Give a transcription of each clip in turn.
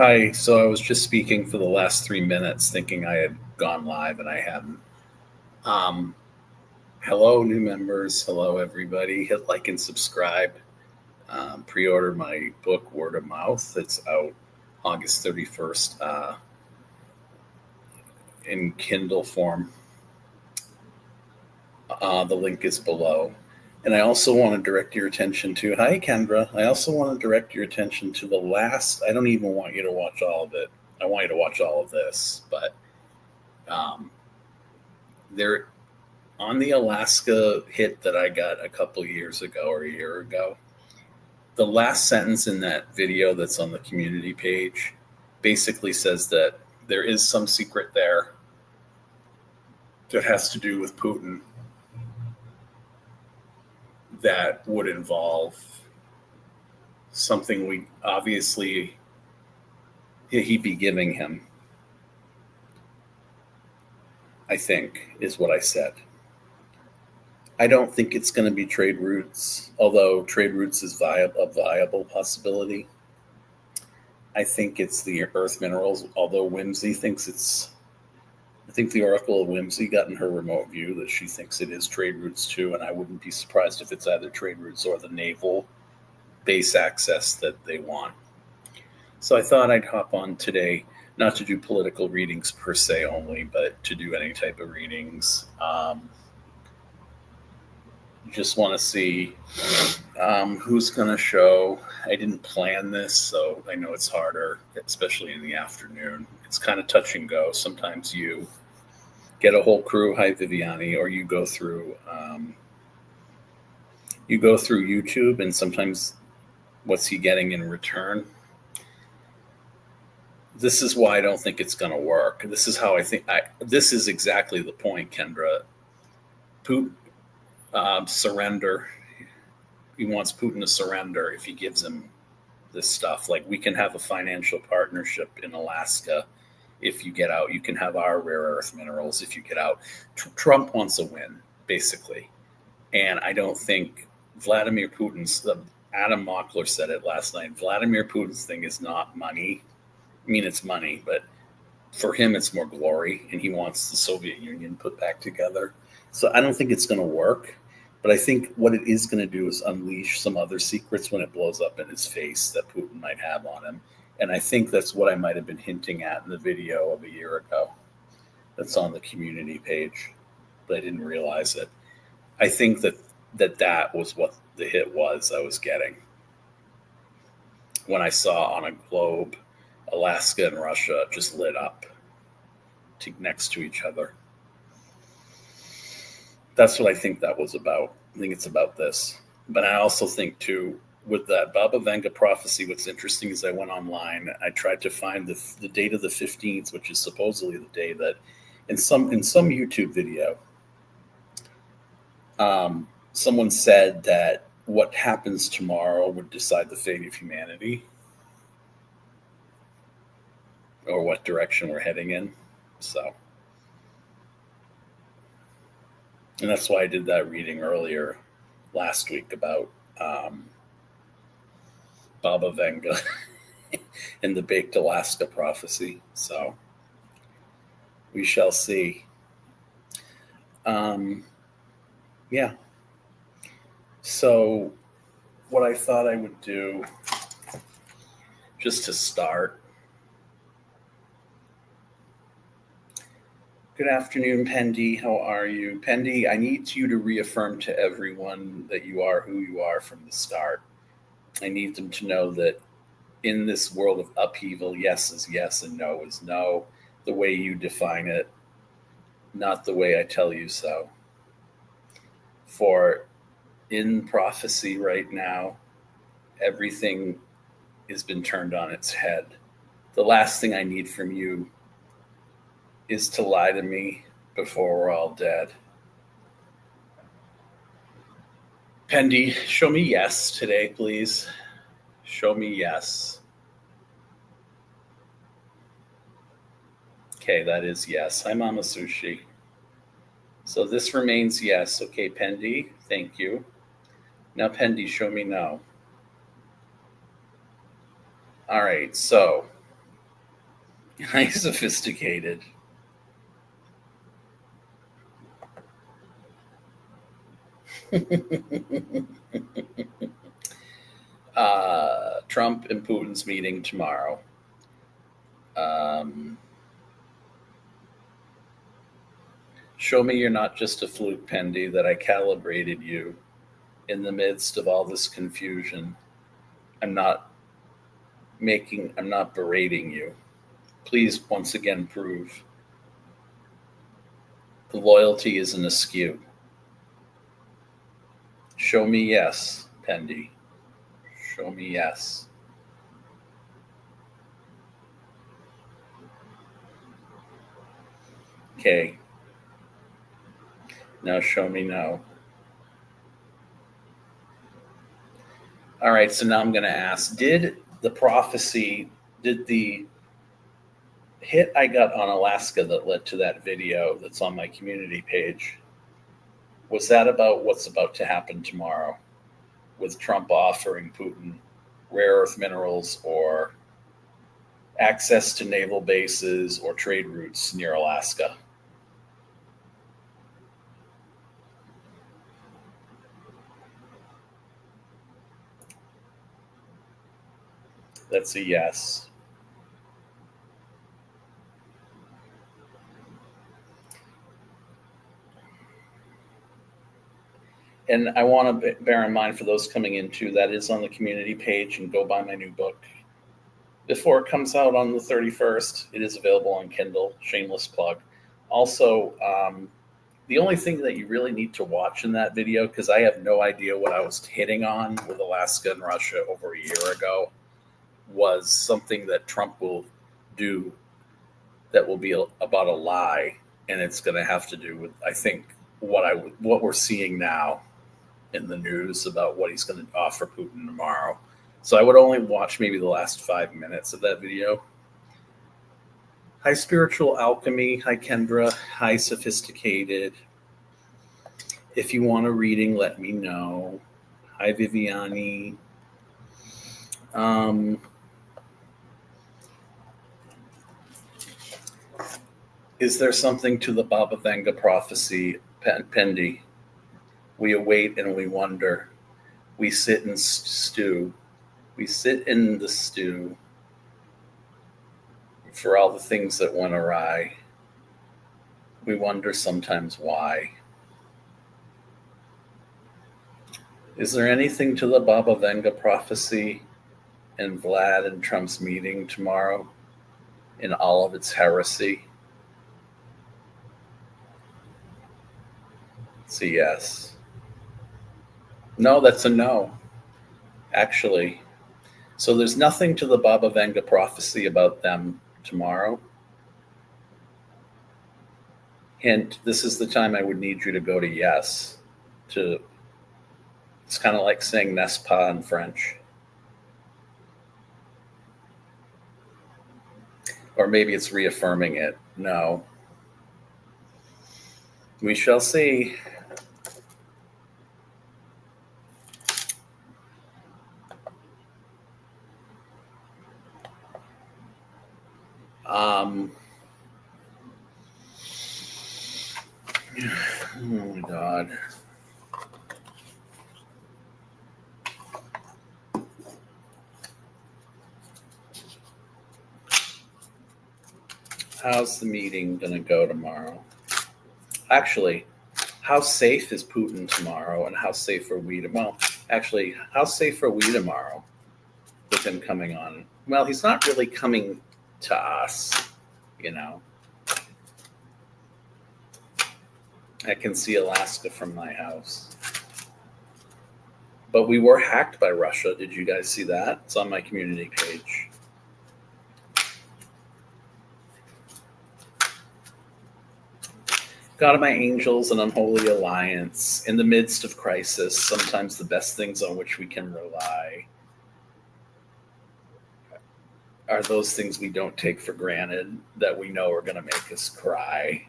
Hi, so I was just speaking for the last 3 minutes thinking I had gone live and I hadn't. Um, Hello, new members. Hello, everybody. Hit like and subscribe. Pre order my book, Word of Mouth. It's out August 31st in Kindle form. The link is below. And I also want to direct your attention to, hi, Kendra. I also want to direct your attention to the last, I don't even want you to watch all of it. I want you to watch all of this, but um, there on the Alaska hit that I got a couple years ago or a year ago, the last sentence in that video that's on the community page basically says that there is some secret there that has to do with Putin that would involve something we obviously he'd be giving him, I think, is what I said. I don't think it's going to be trade routes, although trade routes is a viable possibility. I think it's the earth minerals, although Whimsy thinks it's. I think the Oracle of Whimsy got in her remote view that she thinks it is trade routes too, and I wouldn't be surprised if it's either trade routes or the naval base access that they want. So I thought I'd hop on today, not to do political readings per se only, but to do any type of readings. Just want to see who's going to show. I didn't plan this, so I know it's harder, especially in the afternoon. It's kind of touch and go. Sometimes you get a whole crew, hi Viviani, or you go through YouTube, and sometimes what's he getting in return? This is why I don't think it's going to work. This is how I think. This is exactly the point, Kendra. Putin surrender. He wants Putin to surrender if he gives him this stuff. Like, we can have a financial partnership in Alaska. If you get out, you can have our rare earth minerals if you get out. Trump wants a win, basically. And I don't think Vladimir Putin's, Adam Mockler said it last night, Vladimir Putin's thing is not money. I mean, it's money, but for him, it's more glory, and he wants the Soviet Union put back together. So I don't think it's going to work. But I think what it is going to do is unleash some other secrets when it blows up in his face that Putin might have on him. And I think that's what I might have been hinting at in the video of a year ago that's on the community page, but I didn't realize it. I think that was what the hit was I was getting when I saw on a globe Alaska and Russia just lit up next to each other. That's what I think that was about. I think it's about this. But I also think, too, with that Baba Vanga prophecy, what's interesting is I went online. I tried to find the date of the 15th, which is supposedly the day that in some YouTube video, someone said that what happens tomorrow would decide the fate of humanity or what direction we're heading in. So. And that's why I did that reading earlier last week about Baba Vanga and the Baked Alaska prophecy. So we shall see. Yeah. So what I thought I would do, just to start. Good afternoon, Pendy. How are you? Pendy, I need you to reaffirm to everyone that you are who you are from the start. I need them to know that in this world of upheaval, yes is yes and no is no, the way you define it, not the way I tell you so. For in prophecy right now, everything has been turned on its head. The last thing I need from you is to lie to me before we're all dead. Pendy, show me yes today, please. Show me yes. Okay, that is yes. Hi, Mama Sushi. So this remains yes. Okay, Pendy, thank you. Now, Pendy, show me no. All right, so High sophisticated. Trump and Putin's meeting tomorrow. Show me you're not just a fluke, Pendy, that I calibrated you in the midst of all this confusion. I'm not berating you. Please once again prove the loyalty isn't askew. Show me yes, Pendy. Show me yes. Okay. Now show me no. All right, so now I'm going to ask, did the hit I got on Alaska that led to that video that's on my community page, was that about what's about to happen tomorrow with Trump offering Putin rare earth minerals or access to naval bases or trade routes near Alaska? That's a yes. And I want to bear in mind for those coming in too, that is on the community page, and go buy my new book. Before it comes out on the 31st, it is available on Kindle. Shameless plug. Also, the only thing that you really need to watch in that video, because I have no idea what I was hitting on with Alaska and Russia over a year ago, was something that Trump will do that will be about a lie, and it's going to have to do with, I think, what we're seeing now in the news about what he's going to offer Putin tomorrow. So I would only watch maybe the last 5 minutes of that video. Hi, Spiritual Alchemy. Hi, Kendra. Hi, Sophisticated. If you want a reading, let me know. Hi, Viviani. Is there something to the Baba Vanga prophecy, Pendy? We await and we wonder. We sit and stew. We sit in the stew for all the things that went awry. We wonder sometimes why. Is there anything to the Baba Vanga prophecy and Vlad and Trump's meeting tomorrow in all of its heresy? It's a yes. No, that's a no, actually. So there's nothing to the Baba Vanga prophecy about them tomorrow. Hint, this is the time I would need you to go to yes. It's kind of like saying n'est-ce pas in French. Or maybe it's reaffirming it. No. We shall see. Oh my God. How's the meeting going to go tomorrow? Actually, how safe is Putin tomorrow, and how safe are we tomorrow? Actually, how safe are we tomorrow with him coming on? Well, he's not really coming to us, you know. I can see Alaska from my house. But we were hacked by Russia. Did you guys see that? It's on my community page. God of my angels, an unholy alliance. In the midst of crisis, sometimes the best things on which we can rely are those things we don't take for granted, that we know are going to make us cry.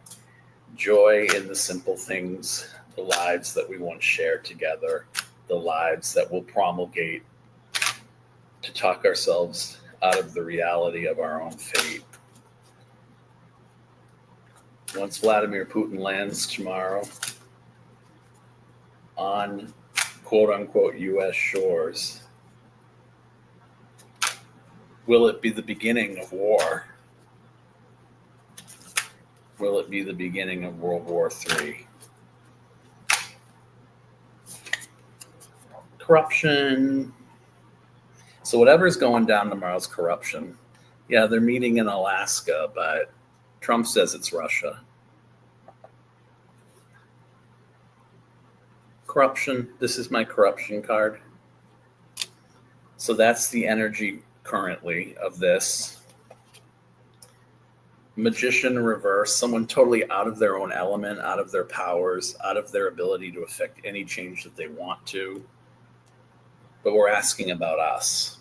Joy in the simple things, the lives that we once shared together, the lives that will promulgate to talk ourselves out of the reality of our own fate. Once Vladimir Putin lands tomorrow on quote-unquote U.S. shores, will it be the beginning of war? Will it be the beginning of World War III? Corruption. So whatever's going down tomorrow is corruption. Yeah, they're meeting in Alaska, but Trump says it's Russia. Corruption. This is my corruption card. So that's the energy currently of this. Magician reverse, someone totally out of their own element, out of their powers, out of their ability to affect any change that they want to. But we're asking about us.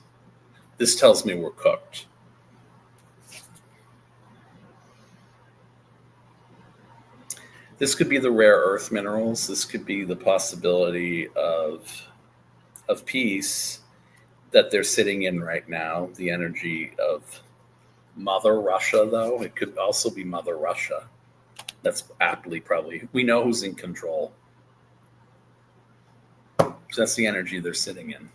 This tells me we're cooked. This could be the rare earth minerals. This could be the possibility of peace that they're sitting in right now. The energy of Mother Russia, though. It could also be Mother Russia. That's aptly probably. We know who's in control. So that's the energy they're sitting in.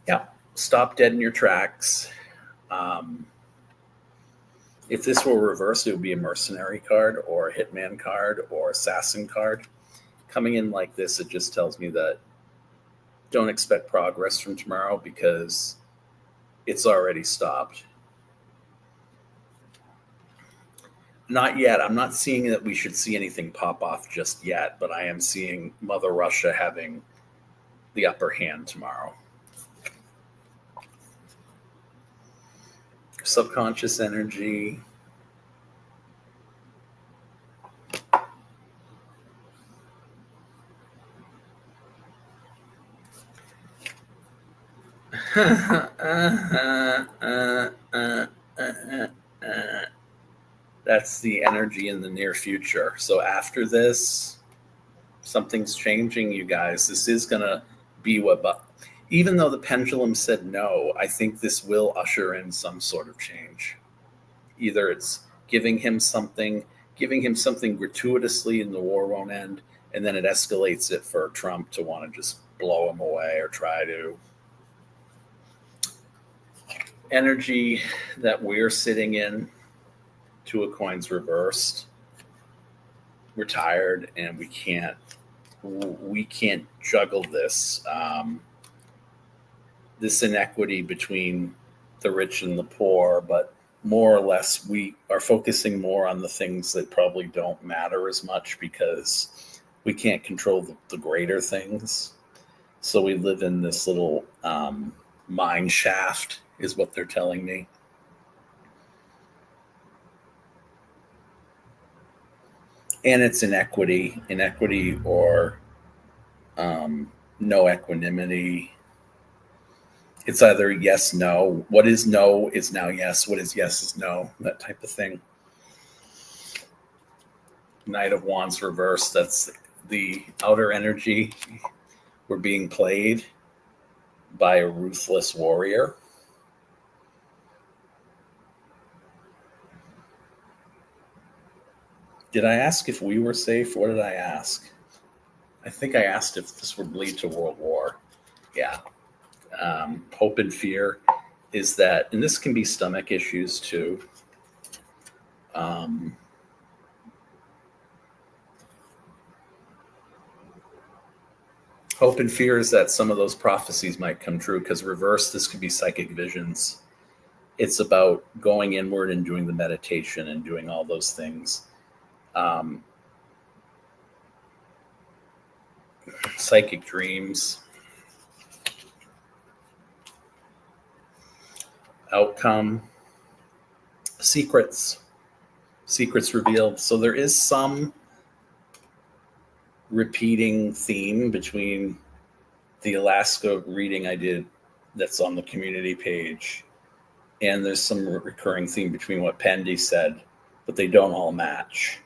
Yeah. Stop dead in your tracks. If this were reversed, it would be a mercenary card or a hitman card or assassin card. Coming in like this, it just tells me that don't expect progress from tomorrow because it's already stopped. Not yet. I'm not seeing that we should see anything pop off just yet, but I am seeing Mother Russia having the upper hand tomorrow. Subconscious energy. That's the energy in the near future. So after this, something's changing, you guys. This is going to be what, but even though the pendulum said no, I think this will usher in some sort of change. Either it's giving him something gratuitously and the war won't end, and then it escalates it for Trump to want to just blow him away or try to. Energy that we're sitting in, Two of Coins reversed. We're tired and we can't juggle this. This inequity between the rich and the poor, but more or less we are focusing more on the things that probably don't matter as much because we can't control the greater things. So we live in this little mine shaft is what they're telling me. And it's inequity or no equanimity. It's either yes, no. What is no is now yes. What is yes is no. That type of thing. Knight of Wands reversed. That's the outer energy. We're being played by a ruthless warrior. Did I ask if we were safe? What did I ask? I think I asked if this would lead to world war. Yeah. Hope and fear is that, and this can be stomach issues too. Hope and fear is that some of those prophecies might come true because reverse, this could be psychic visions. It's about going inward and doing the meditation and doing all those things. Psychic dreams. Outcome. Secrets revealed. So there is some repeating theme between the Alaska reading I did that's on the community page, and there's some recurring theme between what Pendy said, but they don't all match.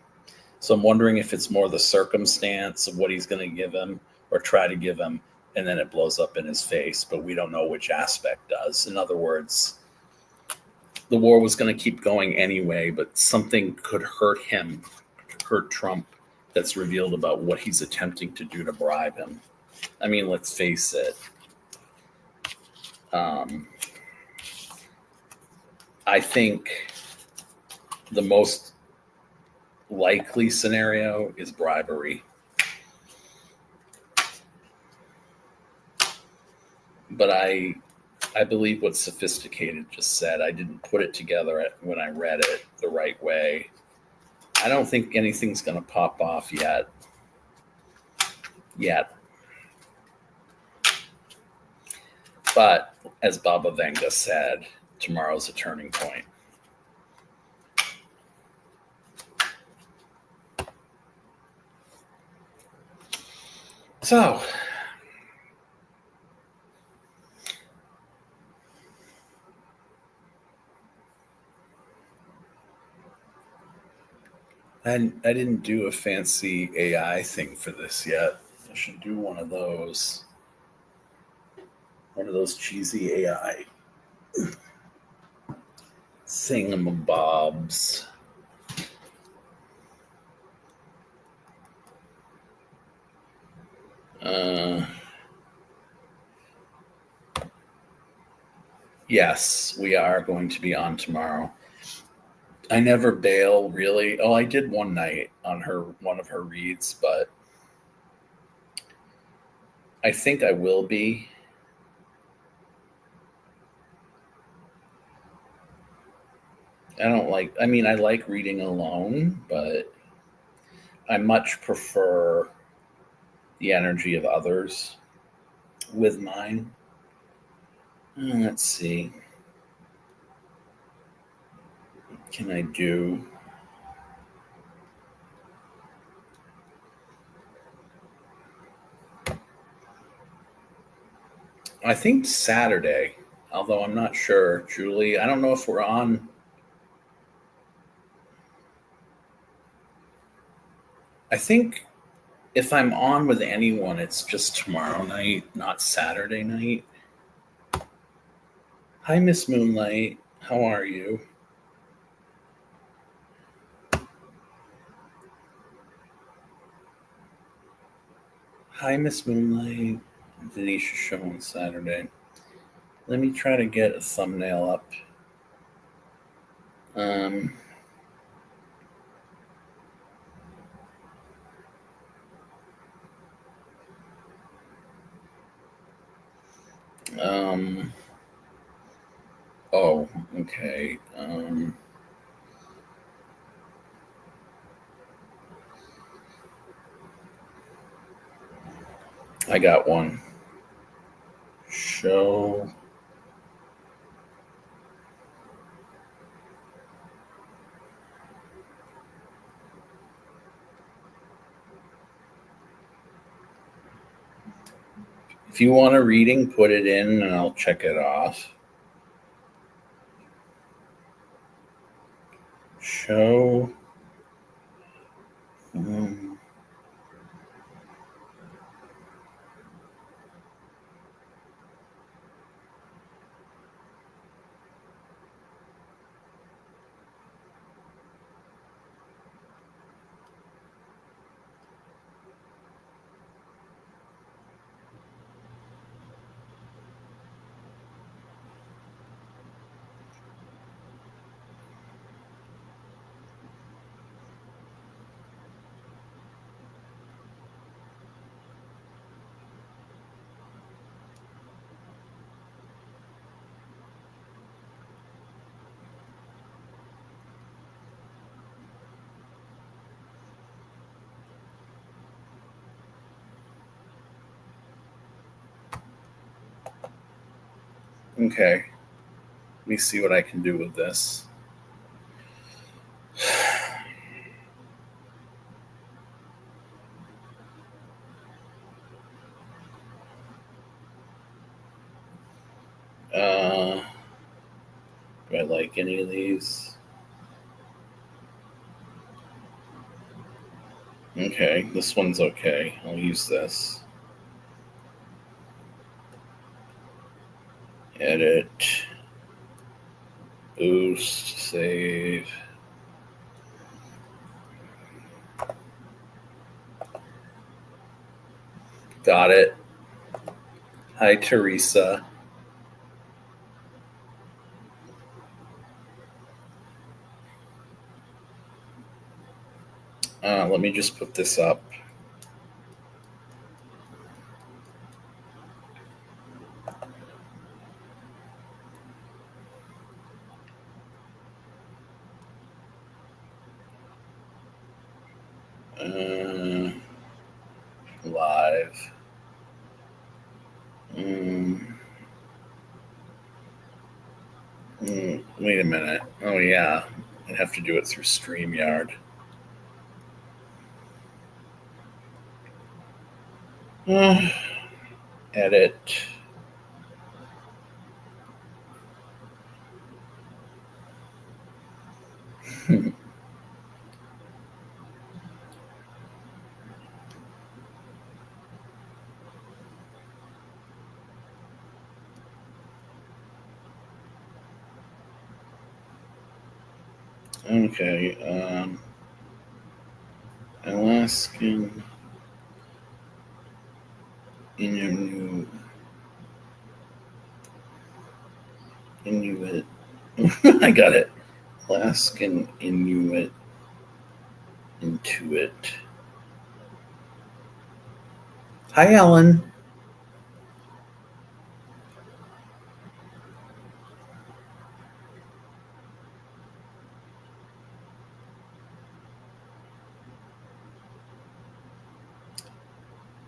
So I'm wondering if it's more the circumstance of what he's going to give him or try to give him, and then it blows up in his face, but we don't know which aspect does. In other words, the war was going to keep going anyway, but something could hurt him, hurt Trump, that's revealed about what he's attempting to do to bribe him. I mean, let's face it. I think the most likely scenario is bribery. But I believe what Sophisticated just said. I didn't put it together when I read it the right way. I don't think anything's going to pop off yet. But as Baba Vanga said, tomorrow's a turning point. So, and I didn't do a fancy AI thing for this yet. I should do one of those cheesy AI thingamabobs. Yes, we are going to be on tomorrow. I never bail, really. Oh, I did one night on one of her reads, but I think I will be. I like reading alone, but I much prefer the energy of others with mine. Let's see. What can I do? I think Saturday, although I'm not sure. Julie, I don't know if we're on. I think if I'm on with anyone, it's just tomorrow night, not Saturday night. Hi, Miss Moonlight. How are you? Hi, Miss Moonlight. Denise show on Saturday. Let me try to get a thumbnail up. Oh, okay. I got one. Show. If you want a reading, put it in and I'll check it off. Show. Okay. Let me see what I can do with this. Do I like any of these? Okay, this one's okay. I'll use this. Edit. Boost, save. Got it. Hi, Teresa. Let me just put this up. Live. Wait a minute. Oh, yeah. I'd have to do it through StreamYard. Edit. Okay. Alaskan Inuit. I got it. Alaskan Inuit. Intuit. Hi, Ellen.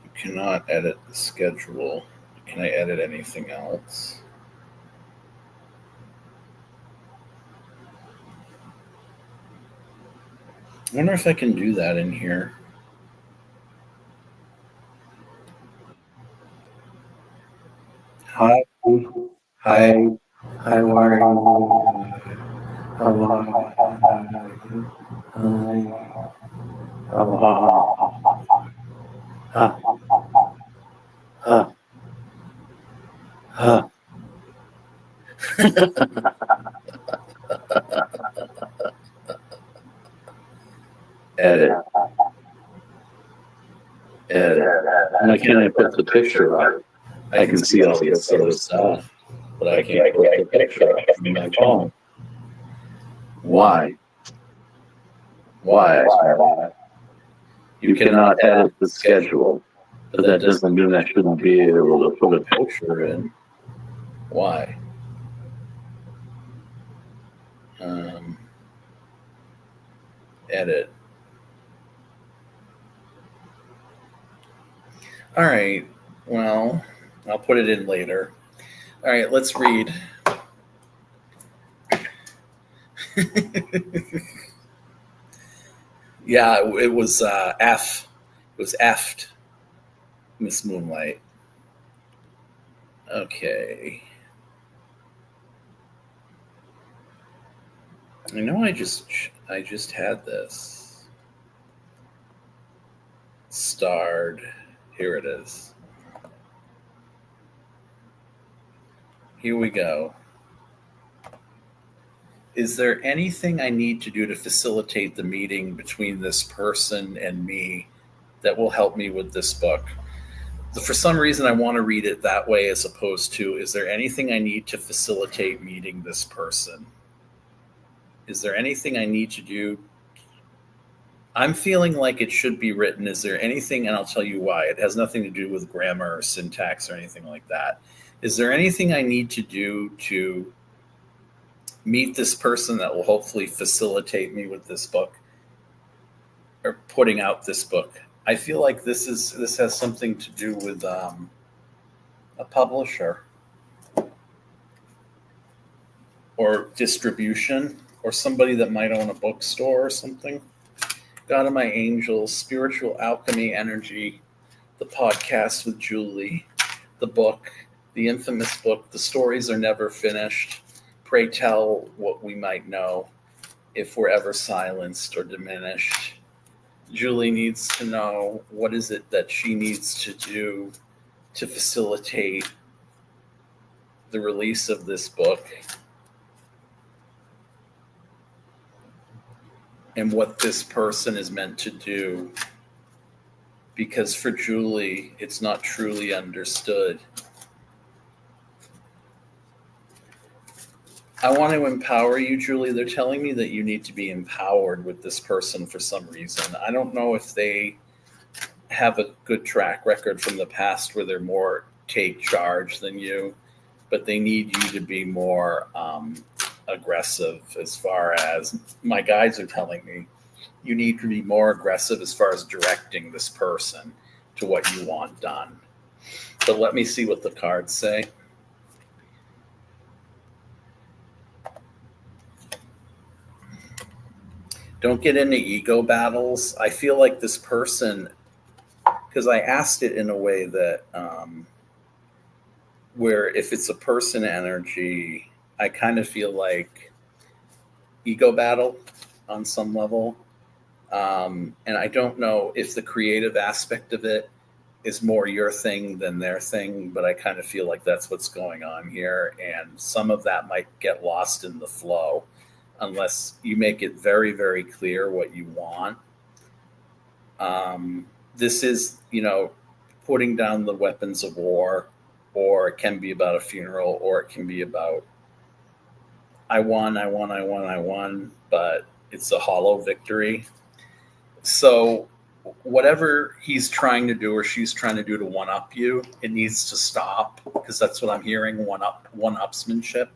You cannot edit the schedule. Can I edit anything else? I wonder if I can do that in here. Hi. Hi. Hi, Warren. Edit. Why can't I put the picture up? I can see all this other stuff, but I can't put the picture up from my phone. Why? You cannot edit the schedule, but that doesn't mean I shouldn't be able to put a picture in. Why? Edit. All right. Well, I'll put it in later. All right, let's read. Yeah, it was F. It was F'd, Miss Moonlight. Okay. I know I just had this. Starred. Here it is. Here we go. Is there anything I need to do to facilitate the meeting between this person and me that will help me with this book? For some reason, I want to read it that way as opposed to, is there anything I need to facilitate meeting this person? Is there anything I need to do? I'm feeling like it should be written, is there anything, and I'll tell you why. It has nothing to do with grammar or syntax or anything like that. Is there anything I need to do to meet this person that will hopefully facilitate me with this book or putting out this book? I feel like this has something to do with a publisher or distribution or somebody that might own a bookstore or something. God of my angels, spiritual alchemy, energy, the podcast with Julie, the book, the infamous book, the stories are never finished. Pray tell what we might know if we're ever silenced or diminished. Julie needs to know what is it that she needs to do to facilitate the release of this book. and what this person is meant to do. Because for Julie, it's not truly understood. I want to empower you, Julie. They're telling me that you need to be empowered with this person for some reason. I don't know if they have a good track record from the past where they're more take charge than you, but they need you to be more aggressive. As far as my guides are telling me, you need to be more aggressive as far as directing this person to what you want done. But let me see what the cards say. Don't get into ego battles. I feel like this person, because I asked it in a way that where if it's a person energy, I kind of feel like ego battle on some level. And I don't know if the creative aspect of it is more your thing than their thing, but I kind of feel like that's what's going on here. And some of that might get lost in the flow unless you make it very, very clear what you want. This is, putting down the weapons of war, or it can be about a funeral, or it can be about, I won, but it's a hollow victory. So whatever he's trying to do or she's trying to do to one up you, it needs to stop, because that's what I'm hearing, one upsmanship.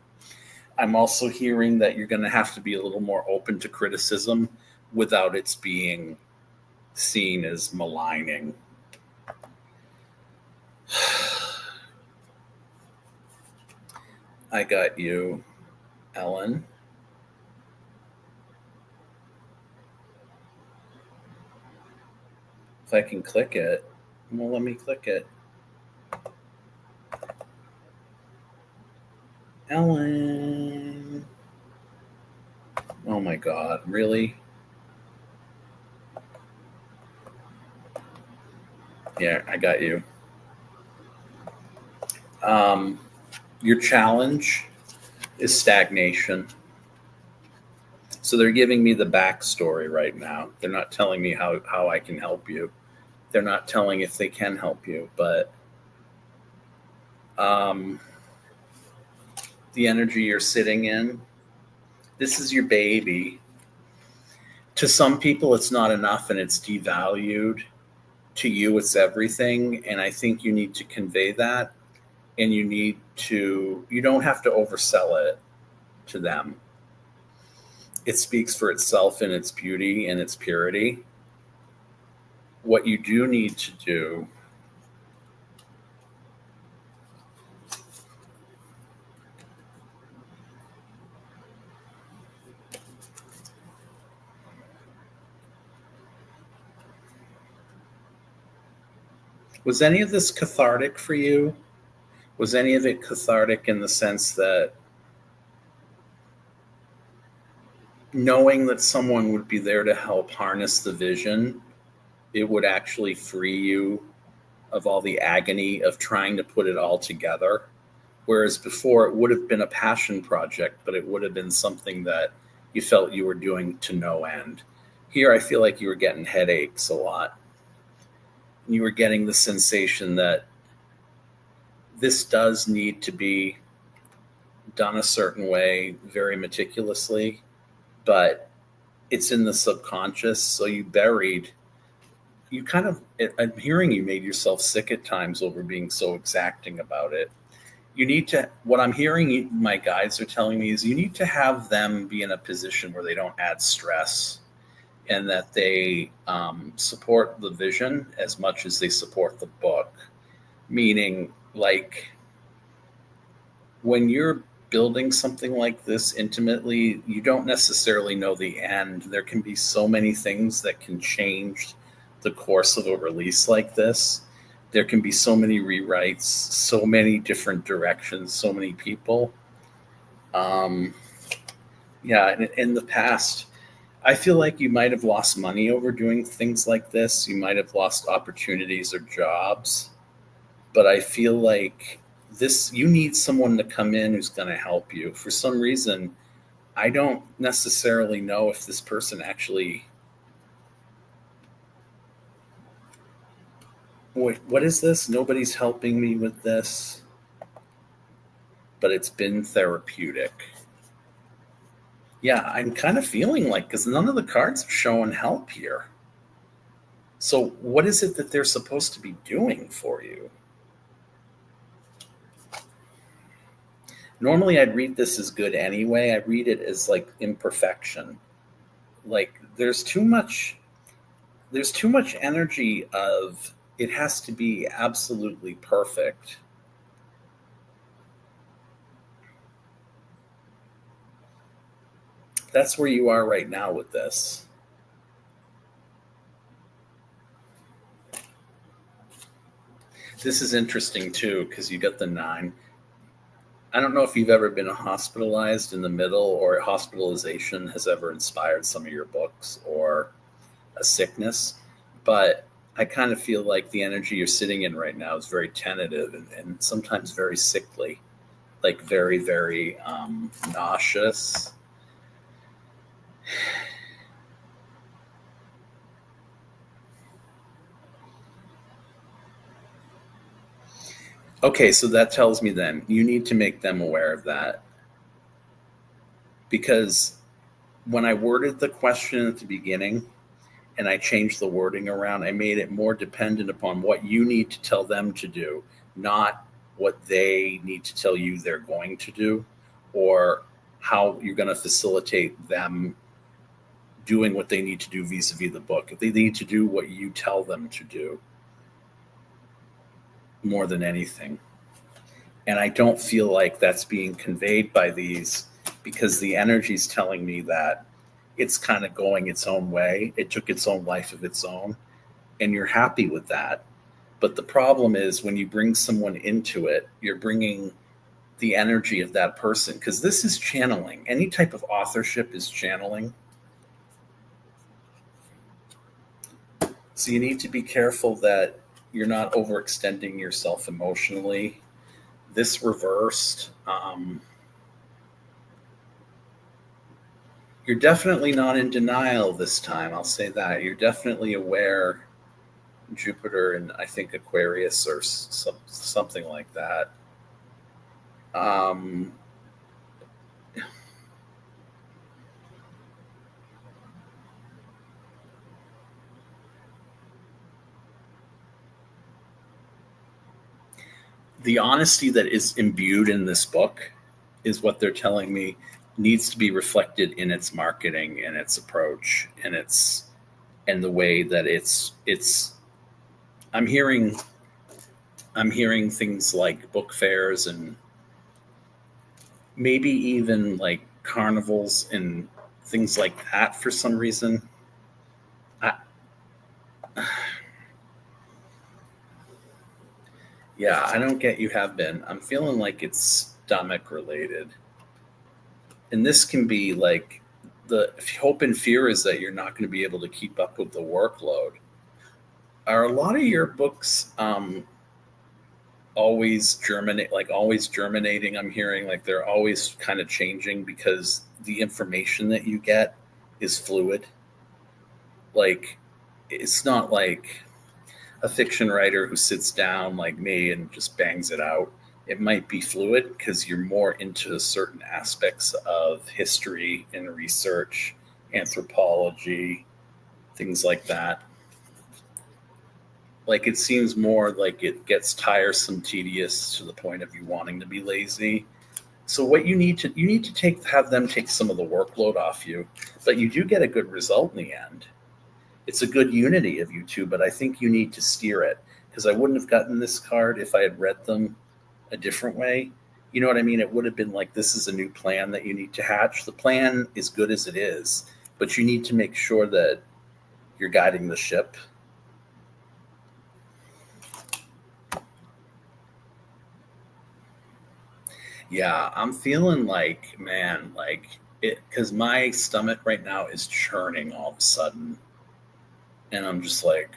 I'm also hearing that you're going to have to be a little more open to criticism without it's being seen as maligning. I got you, Ellen. If I can click it, well, let me click it. Ellen. Oh my God, really? Yeah, I got you. Your challenge is stagnation. So they're giving me the backstory right now. They're not telling me how I can help you. They're not telling if they can help you, but the energy you're sitting in, this is your baby. To some people, it's not enough and it's devalued. To you, it's everything. And I think you need to convey that. And you don't have to oversell it to them. It speaks for itself in its beauty and its purity. What you do need to do was any of this cathartic for you? Was any of it cathartic in the sense that knowing that someone would be there to help harness the vision, it would actually free you of all the agony of trying to put it all together? Whereas before it would have been a passion project, but it would have been something that you felt you were doing to no end. Here, I feel like you were getting headaches a lot. You were getting the sensation that this does need to be done a certain way, very meticulously, but it's in the subconscious. So I'm hearing you made yourself sick at times over being so exacting about it. What I'm hearing my guides are telling me is you need to have them be in a position where they don't add stress, and that they support the vision as much as they support the book. Meaning, like, when you're building something like this intimately, you don't necessarily know the end. There can be so many things that can change the course of a release like this. There can be so many rewrites, so many different directions, so many people. In the past, I feel like you might have lost money over doing things like this. You might have lost opportunities or jobs. But I feel like you need someone to come in who's going to help you. For some reason, I don't necessarily know if this person actually. What is this? Nobody's helping me with this, but it's been therapeutic. Yeah, I'm kind of feeling like, because none of the cards are showing help here. So, what is it that they're supposed to be doing for you? Normally, I'd read this as good anyway. I read it as like imperfection. Like there's too much energy of it has to be absolutely perfect. That's where you are right now with this. This is interesting too because you got the 9. I don't know if you've ever been hospitalized in the middle, or hospitalization has ever inspired some of your books, or a sickness, but I kind of feel like the energy you're sitting in right now is very tentative and sometimes very sickly, like very, very nauseous. Okay, so that tells me then you need to make them aware of that, because when I worded the question at the beginning and I changed the wording around, I made it more dependent upon what you need to tell them to do, not what they need to tell you they're going to do, or how you're going to facilitate them doing what they need to do vis-a-vis the book. They need to do what you tell them to do more than anything. And I don't feel like that's being conveyed by these, because the energy is telling me that it's kind of going its own way. It took its own life of its own, and you're happy with that. But the problem is when you bring someone into it, you're bringing the energy of that person, because this is channeling. Any type of authorship is channeling. So you need to be careful that you're not overextending yourself emotionally. This reversed. You're definitely not in denial this time. I'll say that. You're definitely aware. Jupiter and I think Aquarius or something like that. Um, the honesty that is imbued in this book is what they're telling me needs to be reflected in its marketing and its approach and the way that it's I'm hearing I'm hearing things like book fairs and maybe even like carnivals and things like that for some reason. I, yeah, I don't get you have been. I'm feeling like it's stomach related. And this can be like the hope and fear is that you're not going to be able to keep up with the workload. Are a lot of your books always germinating? I'm hearing like they're always kind of changing because the information that you get is fluid. Like it's not like a fiction writer who sits down like me and just bangs it out. It might be fluid because you're more into certain aspects of history and research, anthropology, things like that. Like it seems more like it gets tiresome, tedious to the point of you wanting to be lazy. So what you need to take have them take some of the workload off you, but you do get a good result in the end. It's a good unity of you two, but I think you need to steer it, because I wouldn't have gotten this card if I had read them a different way. You know what I mean? It would have been like, this is a new plan that you need to hatch. The plan is good as it is, but you need to make sure that you're guiding the ship. Yeah, I'm feeling like, man, like it, because my stomach right now is churning all of a sudden. And I'm just like,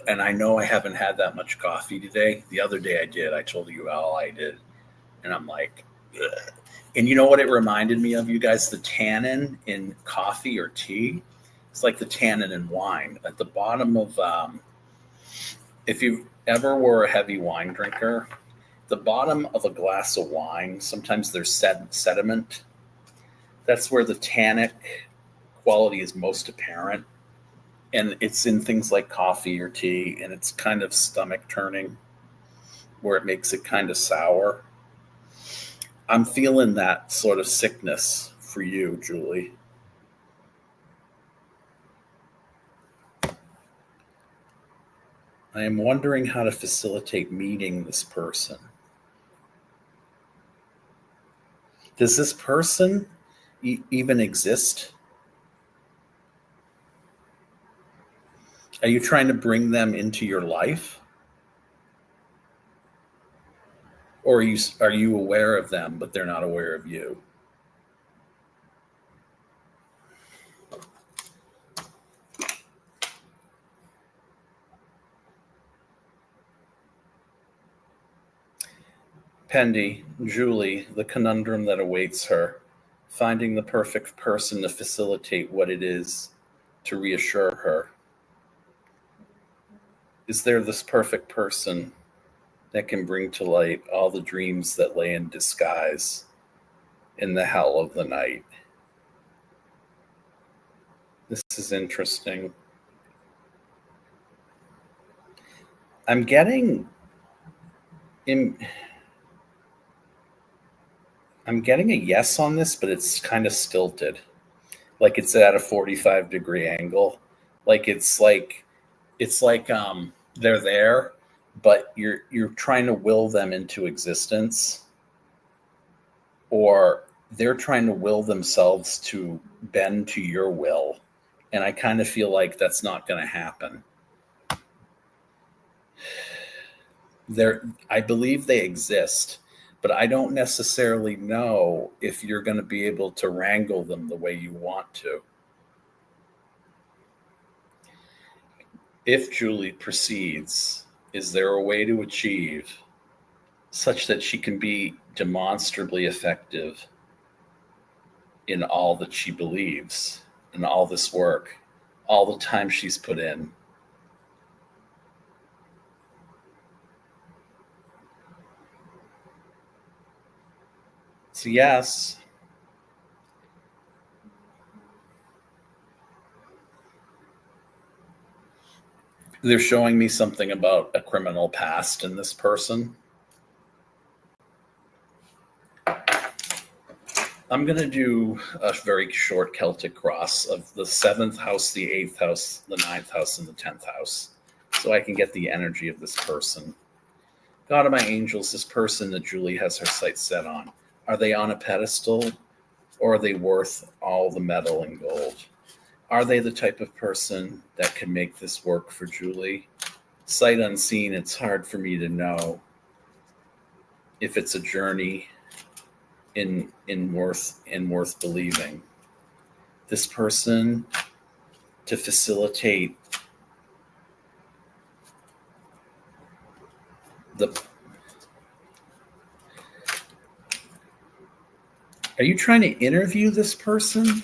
and I know I haven't had that much coffee today. The other day I did. I told you all I did. And I'm like, And you know what it reminded me of, you guys? The tannin in coffee or tea. It's like the tannin in wine. At the bottom of, if you ever were a heavy wine drinker, the bottom of a glass of wine, sometimes there's sediment. That's where the tannic quality is most apparent. And it's in things like coffee or tea, and it's kind of stomach turning where it makes it kind of sour. I'm feeling that sort of sickness for you, Julie. I am wondering how to facilitate meeting this person. Does this person even exist? Are you trying to bring them into your life? Or are you aware of them, but they're not aware of you? Pendy, Julie, the conundrum that awaits her, finding the perfect person to facilitate what it is, to reassure her. Is there this perfect person that can bring to light all the dreams that lay in disguise in the hell of the night? This is interesting. I'm getting a yes on this, but it's kind of stilted. Like it's at a 45-degree angle. Like they're there, but you're trying to will them into existence, or they're trying to will themselves to bend to your will. And I kind of feel like that's not going to happen. I believe they exist, but I don't necessarily know if you're going to be able to wrangle them the way you want to. If Julie proceeds, is there a way to achieve such that she can be demonstrably effective in all that she believes, in all this work, all the time she's put in? So yes. They're showing me something about a criminal past in this person. I'm going to do a very short Celtic cross of the 7th house, the 8th house, the 9th house, and the 10th house, so I can get the energy of this person. God of my angels, this person that Julie has her sights set on, are they on a pedestal, or are they worth all the metal and gold? Are they the type of person that can make this work for Julie? Sight unseen, it's hard for me to know if it's a journey in worth believing. This person to facilitate Are you trying to interview this person?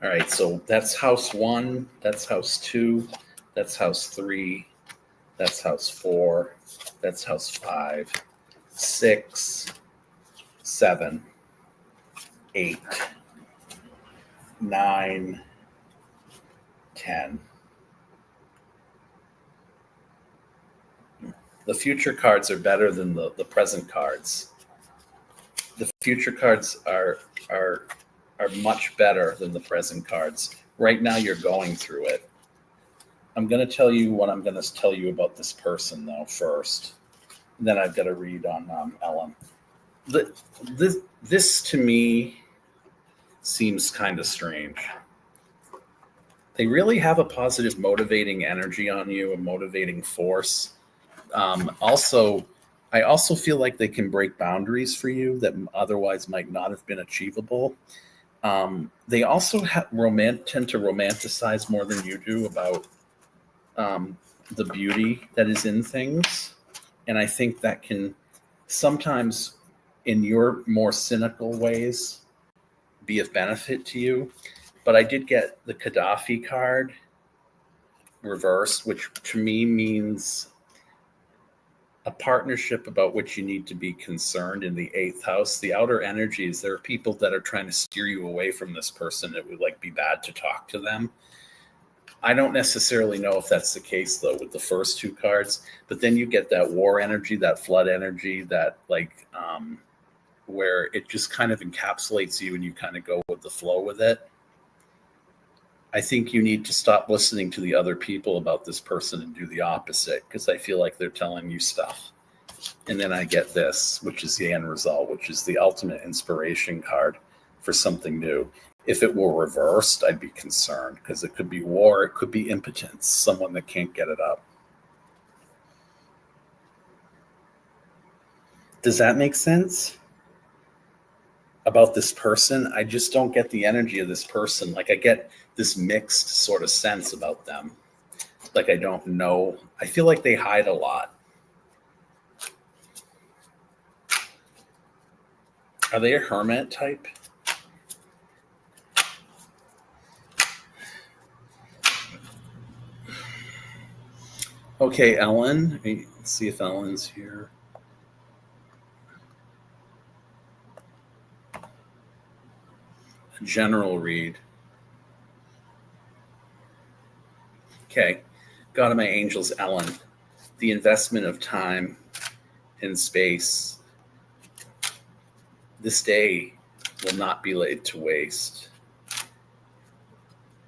All right, so that's house 1, that's house 2, that's house 3, that's house 4, that's house 5, 6, 7, 8, 9, 10. The future cards are better than the present cards. The future cards are much better than the present cards. Right now you're going through it. I'm going to tell you what I'm going to tell you about this person, though, first. And then I've got to read on Ellen. This to me seems kind of strange. They really have a positive motivating energy on you, a motivating force. I also feel like they can break boundaries for you that otherwise might not have been achievable. They also tend to romanticize more than you do about um, the beauty that is in things. And I think that can sometimes, in your more cynical ways, be of benefit to you. But I did get the Gaddafi card reversed, which to me means a partnership about which you need to be concerned in the eighth house. The outer energies, there are people that are trying to steer you away from this person. It would like be bad to talk to them. I don't necessarily know if that's the case though with the first two cards, but then you get that war energy, that flood energy, that where it just kind of encapsulates you and you kind of go with the flow with it. I think you need to stop listening to the other people about this person and do the opposite, because I feel like they're telling you stuff. And then I get this, which is the end result, which is the ultimate inspiration card for something new. If it were reversed, I'd be concerned, because it could be war, it could be impotence, someone that can't get it up. Does that make sense? About this person, I just don't get the energy of this person. Like I get this mixed sort of sense about them. Like I don't know. I feel like they hide a lot. Are they a hermit type? Okay, Ellen. Let's see if Ellen's here. A general read. Okay. God of my angels, Ellen. The investment of time and space. This day will not be laid to waste.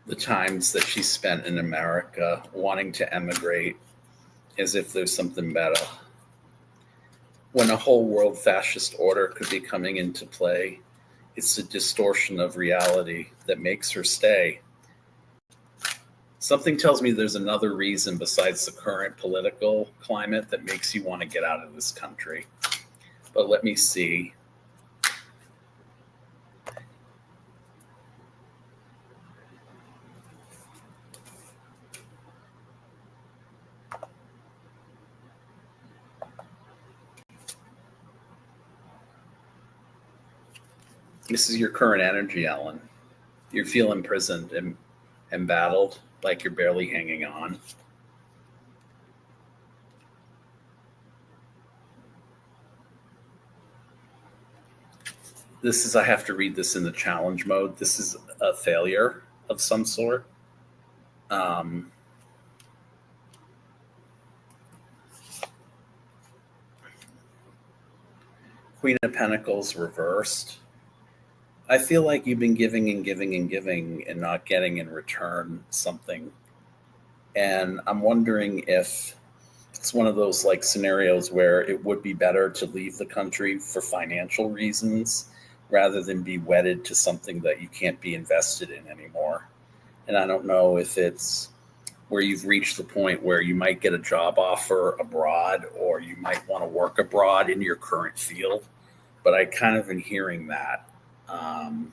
The times that she spent in America wanting to emigrate as if there's something better. When a whole world fascist order could be coming into play, it's the distortion of reality that makes her stay. Something tells me there's another reason besides the current political climate that makes you want to get out of this country. But let me see. This is your current energy, Ellen. You feel imprisoned and embattled, like you're barely hanging on. This is, I have to read this in the challenge mode. This is a failure of some sort. Queen of Pentacles reversed. I feel like you've been giving and giving and giving and not getting in return something. And I'm wondering if it's one of those like scenarios where it would be better to leave the country for financial reasons rather than be wedded to something that you can't be invested in anymore. And I don't know if it's where you've reached the point where you might get a job offer abroad or you might want to work abroad in your current field. But I kind of am hearing that. Um,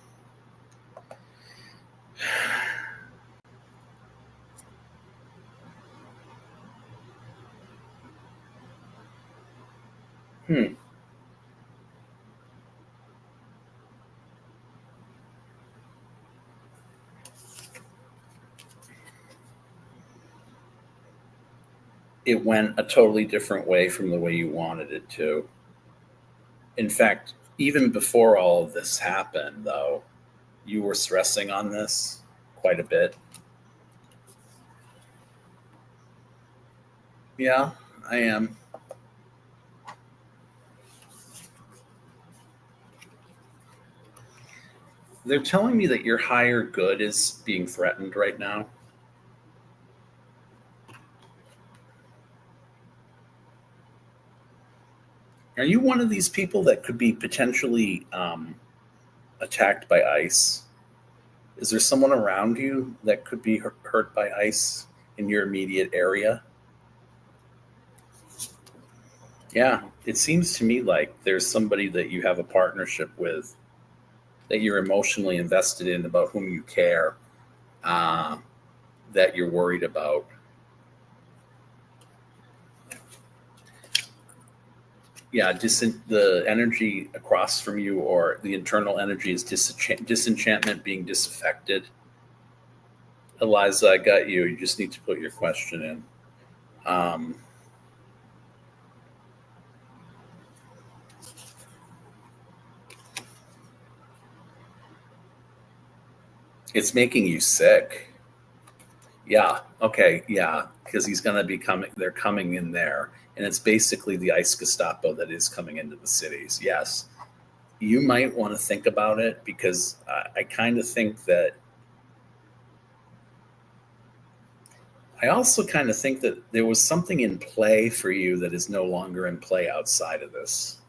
hmm. It went a totally different way from the way you wanted it to. In fact, even before all of this happened, though, you were stressing on this quite a bit. Yeah, I am. They're telling me that your higher good is being threatened right now. Are you one of these people that could be potentially attacked by ice? Is there someone around you that could be hurt by ice in your immediate area? Yeah, it seems to me like there's somebody that you have a partnership with, that you're emotionally invested in, about whom you care, uh, that you're worried about. yeah, the energy across from you, or the internal energy, is disenchantment, being disaffected. Eliza, I got you. You just need to put your question in. It's making you sick. Yeah. Okay. Yeah. Because he's going to be coming. They're coming in there, and it's basically the ice Gestapo that is coming into the cities. Yes. You might want to think about it, because I kind of think that. I also kind of think that there was something in play for you that is no longer in play outside of this.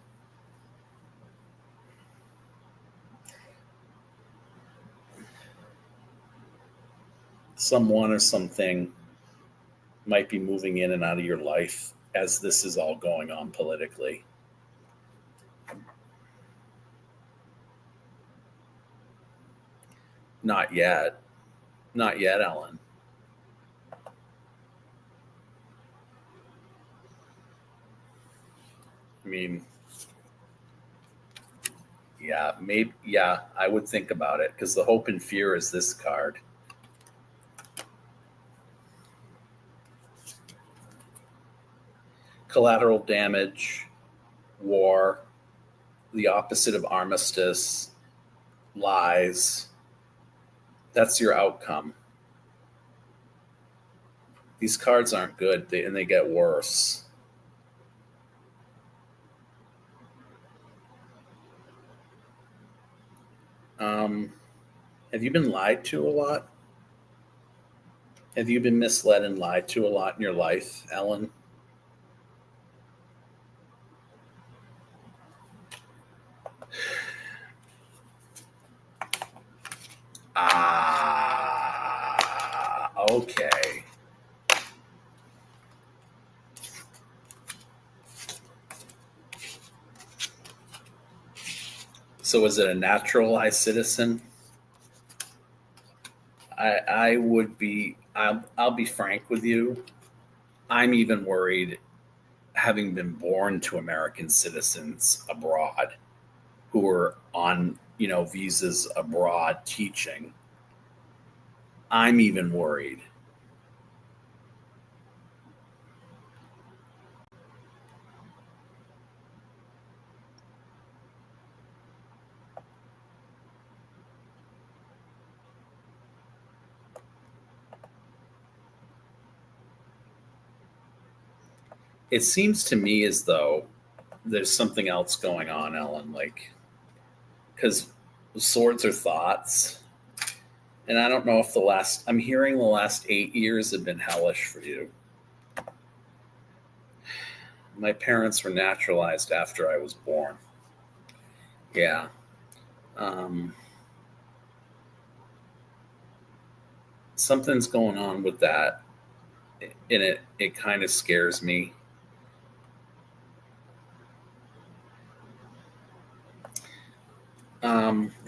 Someone or something might be moving in and out of your life as this is all going on politically. Not yet. Not yet, Ellen. I mean, yeah, maybe, yeah, I would think about it, because the hope and fear is this card. Collateral damage, war, the opposite of armistice, lies. That's your outcome. These cards aren't good, and they get worse. Have you been lied to a lot? Have you been misled and lied to a lot in your life, Ellen? Okay. So is it a naturalized citizen? I would be. I'll be frank with you. I'm even worried, having been born to American citizens abroad, who are on visas abroad teaching. I'm even worried. It seems to me as though there's something else going on, Ellen. Like, because swords are thoughts, and I don't know if I'm hearing the last 8 years have been hellish for you. My parents were naturalized after I was born. Yeah. Um, Something's going on with that, and it kind of scares me.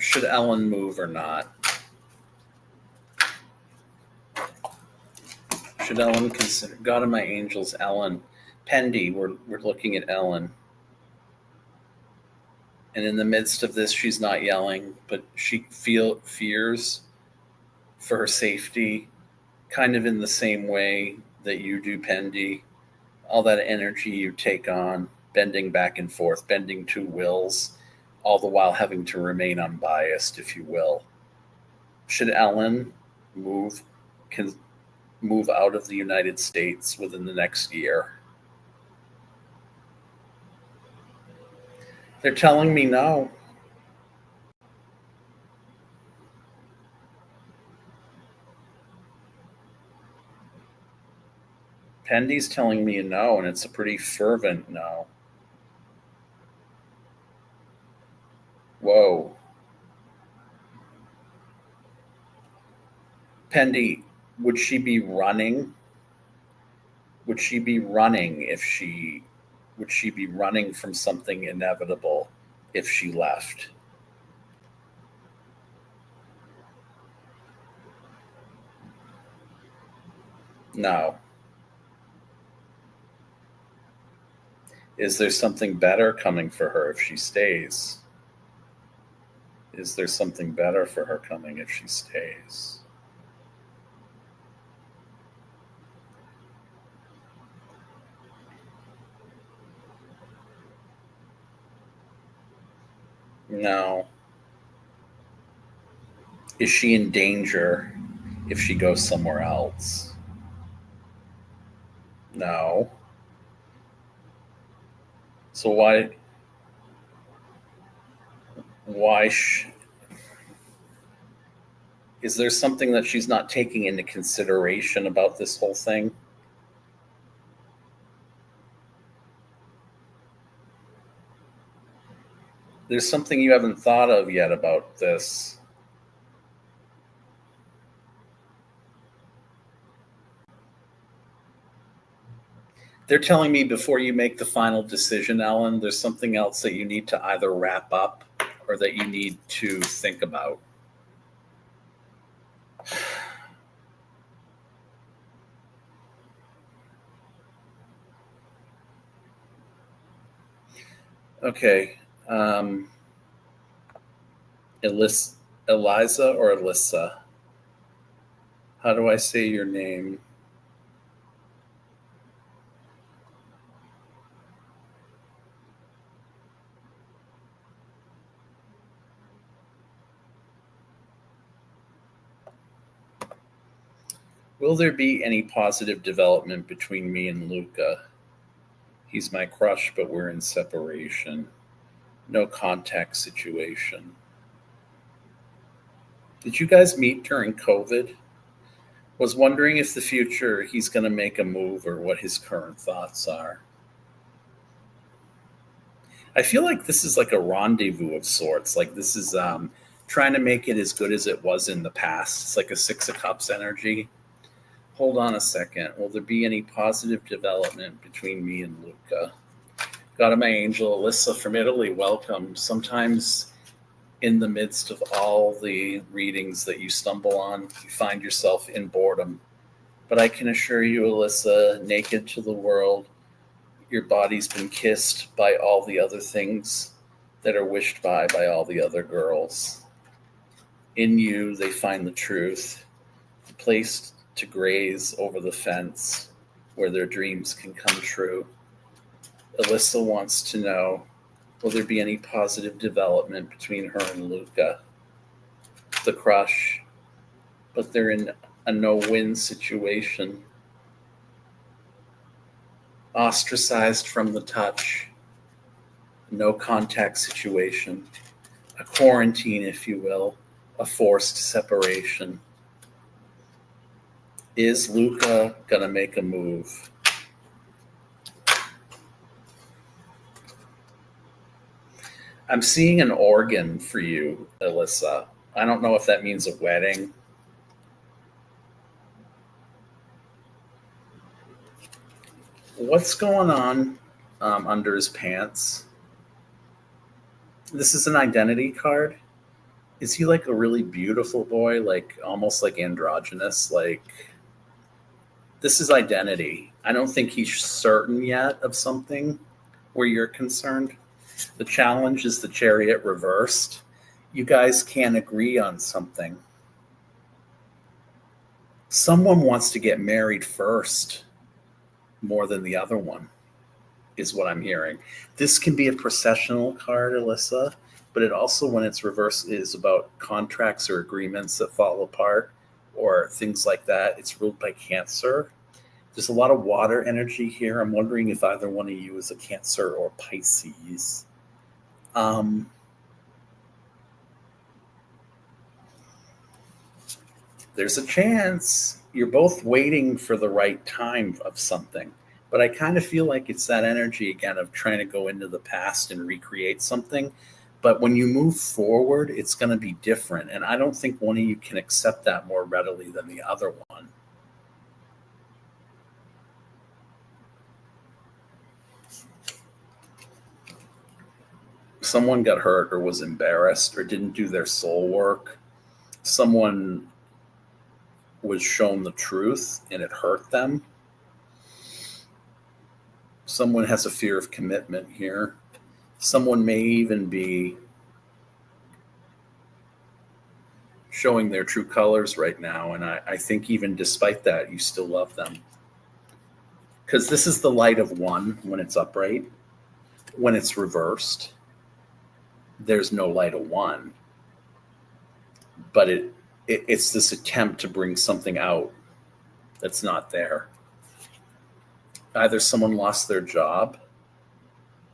Should Ellen move or not? Should Ellen consider God of my angels, Ellen? Pendy, we're looking at Ellen. And in the midst of this, she's not yelling, but she fears for her safety, kind of in the same way that you do, Pendy. All that energy you take on, bending back and forth, bending two wills, all the while having to remain unbiased, if you will. Should Ellen move can move out of the United States within the next year? They're telling me no. Pendy's telling me a no, and it's a pretty fervent no. Whoa. Pendy, would she be running? Would she be running if she would she be running from something inevitable if she left? No. Is there something better coming for her if she stays? Is there something better for her coming if she stays? No. Is she in danger if she goes somewhere else? No. So why is there something that she's not taking into consideration about this whole thing? There's something you haven't thought of yet about this. They're telling me before you make the final decision, Ellen, there's something else that you need to either wrap up or that you need to think about. Okay. Eliza or Alyssa? How do I say your name? Will there be any positive development between me and Luca? He's my crush, but we're in separation. No contact situation. Did you guys meet during COVID? Was wondering if the future he's going to make a move or what his current thoughts are. I feel like this is like a rendezvous of sorts. Like this is trying to make it as good as it was in the past. It's like a Six of Cups energy. Hold on a second. Will there be any positive development between me and Luca? God of my angel, Alyssa from Italy, welcome. Sometimes in the midst of all the readings that you stumble on, you find yourself in boredom. But I can assure you, Alyssa, naked to the world, your body's been kissed by all the other things that are wished by all the other girls. In you, they find the truth, placed to graze over the fence where their dreams can come true. Alyssa wants to know, will there be any positive development between her and Luca? The crush, but they're in a no-win situation. Ostracized from the touch, no contact situation, a quarantine, if you will, a forced separation. Is Luca going to make a move? I'm seeing an organ for you, Alyssa. I don't know if that means a wedding. What's going on under his pants? This is an identity card. Is he like a really beautiful boy, like almost like androgynous? Like, this is identity. I don't think he's certain yet of something where you're concerned. The challenge is the Chariot reversed. You guys can't agree on something. Someone wants to get married first more than the other one, is what I'm hearing. This can be a processional card, Alyssa, but it also, when it's reversed, is about contracts or agreements that fall apart or things like that. It's ruled by Cancer. There's a lot of water energy here. I'm wondering if either one of you is a Cancer or Pisces. There's a chance you're both waiting for the right time of something. But I kind of feel like it's that energy again of trying to go into the past and recreate something. But when you move forward, it's going to be different. And I don't think one of you can accept that more readily than the other one. Someone got hurt or was embarrassed or didn't do their soul work. Someone was shown the truth and it hurt them. Someone has a fear of commitment here. Someone may even be showing their true colors right now. And I think even despite that, you still love them. Because this is the light of one when it's upright. When it's reversed, there's no light of one. But it's this attempt to bring something out that's not there. Either someone lost their job,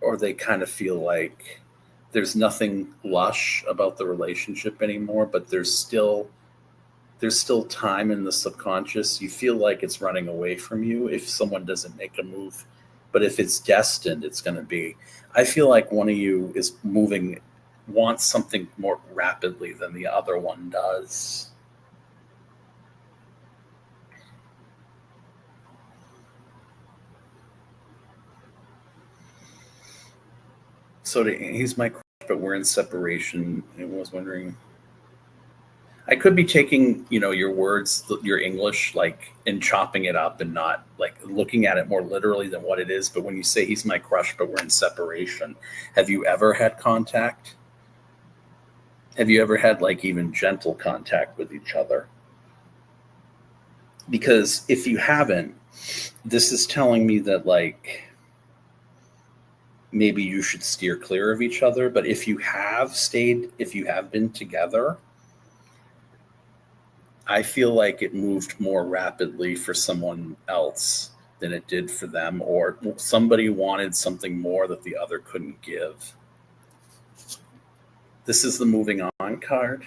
or they kind of feel like there's nothing lush about the relationship anymore, but there's still time in the subconscious. You feel like it's running away from you if someone doesn't make a move. But if it's destined, it's going to be. I feel like one of you is moving, wants something more rapidly than the other one does. So he's my crush, but we're in separation. I was wondering. I could be taking, your words, your English, like, and chopping it up and not like looking at it more literally than what it is. But when you say he's my crush, but we're in separation, have you ever had contact? Have you ever had like even gentle contact with each other? Because if you haven't, this is telling me that like maybe you should steer clear of each other. But if you have been together, I feel like it moved more rapidly for someone else than it did for them, or somebody wanted something more that the other couldn't give. This is the moving on card.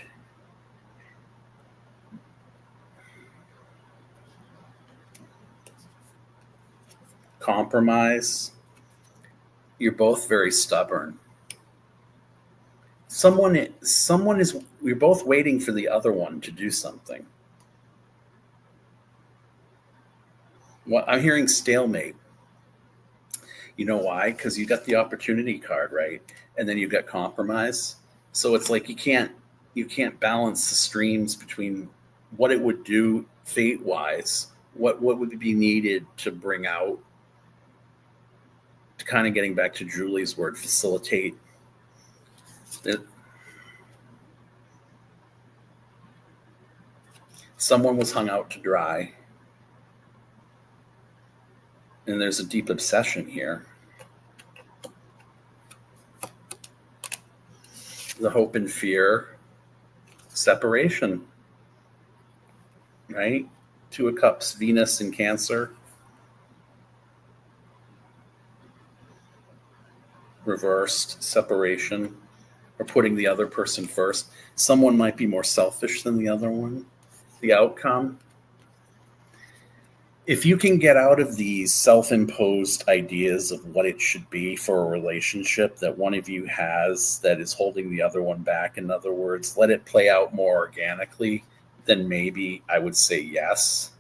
Compromise. You're both very stubborn. You're both waiting for the other one to do something. What I'm hearing, stalemate. You know why? Because you got the opportunity card, right? And then you've got compromise. So it's like you can't balance the streams between what it would do fate wise, what would be needed to bring out, to kind of getting back to Julie's word, facilitate it. Someone was hung out to dry, and there's a deep obsession here. The hope and fear, separation, right? Two of Cups, Venus in Cancer, reversed, separation, or putting the other person first. Someone might be more selfish than the other one. The outcome, if you can get out of these self-imposed ideas of what it should be for a relationship that one of you has that is holding the other one back, in other words, let it play out more organically, then maybe I would say yes,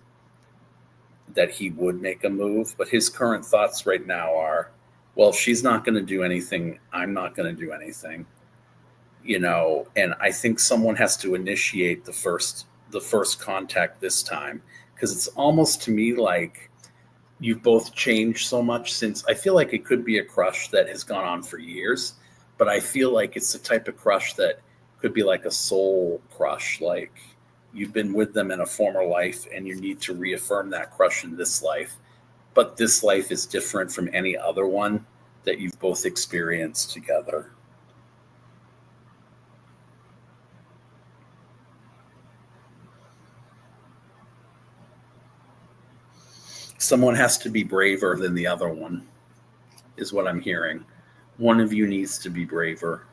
that he would make a move. But his current thoughts right now are, well, if she's not going to do anything, I'm not going to do anything. And I think someone has to initiate the first contact this time, because it's almost to me like you've both changed so much. Since I feel like it could be a crush that has gone on for years, but I feel like it's the type of crush that could be like a soul crush, like you've been with them in a former life and you need to reaffirm that crush in this life, but this life is different from any other one that you've both experienced together. Someone has to be braver than the other one, is what I'm hearing. One of you needs to be braver.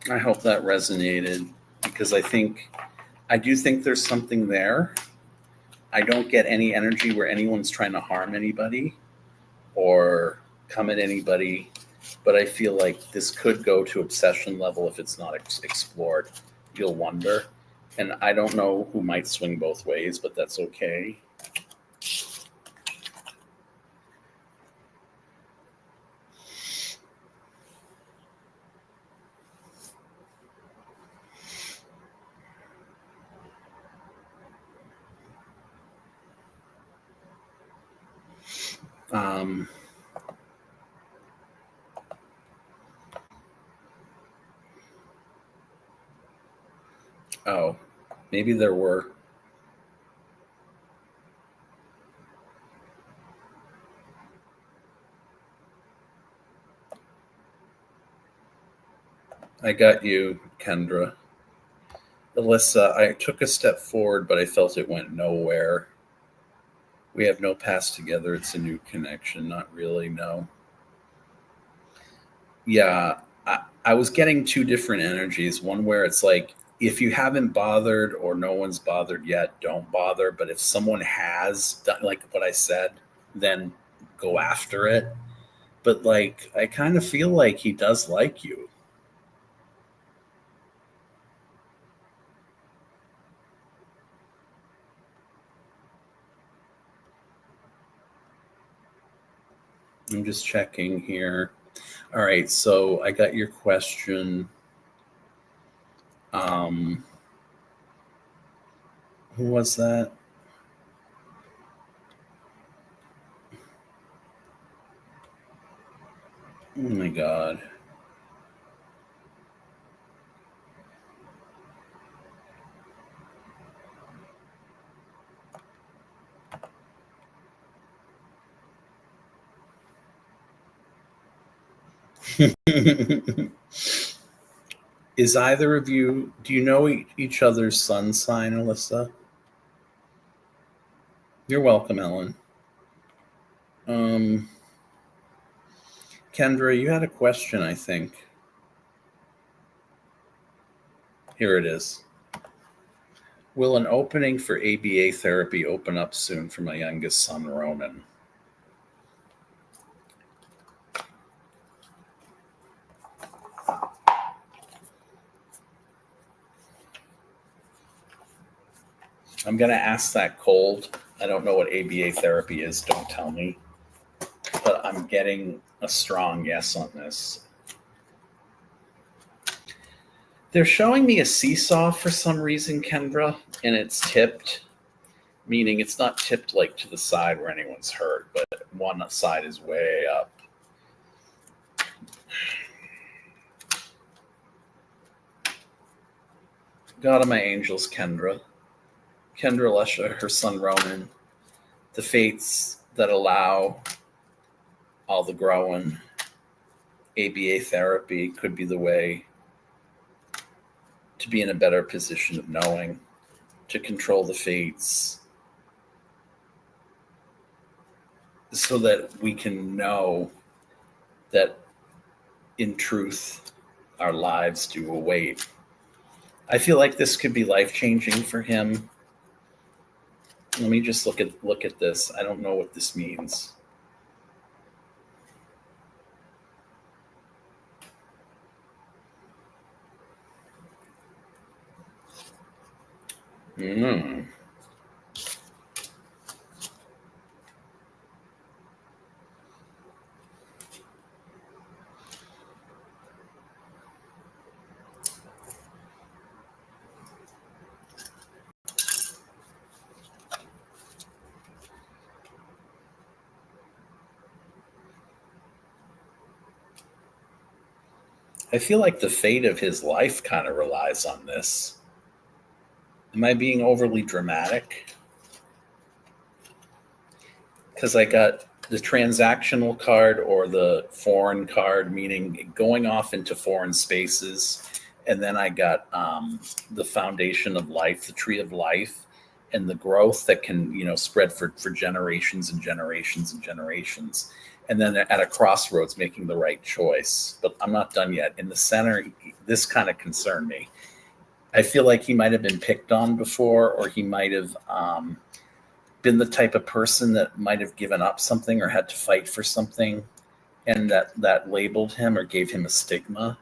I hope that resonated, because I do think there's something there. I don't get any energy where anyone's trying to harm anybody or come at anybody, but I feel like this could go to obsession level if it's not explored. You'll wonder. And I don't know who might swing both ways, but that's okay. Um, oh, maybe there were. I got you, Kendra. Alyssa, I took a step forward, but I felt it went nowhere. We have no past together. It's a new connection. Not really, no. Yeah, I was getting two different energies. One where it's like, if you haven't bothered or no one's bothered yet, don't bother. But if someone has done like what I said, then go after it. But like, I kind of feel like he does like you. I'm just checking here. All right, so I got your question. Um, who was that? Oh my god. Is either of you, do you know each other's sun sign, Alyssa? You're welcome, Ellen. Um, Kendra, you had a question, I think. Here it is. Will an opening for ABA therapy open up soon for my youngest son, Ronan? I'm going to ask that cold. I don't know what ABA therapy is. Don't tell me. But I'm getting a strong yes on this. They're showing me a seesaw for some reason, Kendra, and it's tipped, meaning it's not tipped like to the side where anyone's hurt, but one side is way up. God of my angels, Kendra. Kendra Lesha, her son Ronan. The fates that allow all the growing. ABA therapy could be the way to be in a better position of knowing, to control the fates, so that we can know that in truth our lives do await. I feel like this could be life changing for him. Let me just look at this. I don't know what this means. Mm. I feel like the fate of his life kind of relies on this. Am I being overly dramatic? Because I got the transactional card or the foreign card, meaning going off into foreign spaces. And then I got the foundation of life, the tree of life, and the growth that can, spread for generations and generations and generations. And then at a crossroads, making the right choice. But I'm not done yet. In the center, this kind of concerned me. I feel like he might have been picked on before, or he might have been the type of person that might have given up something or had to fight for something, and that labeled him or gave him a stigma.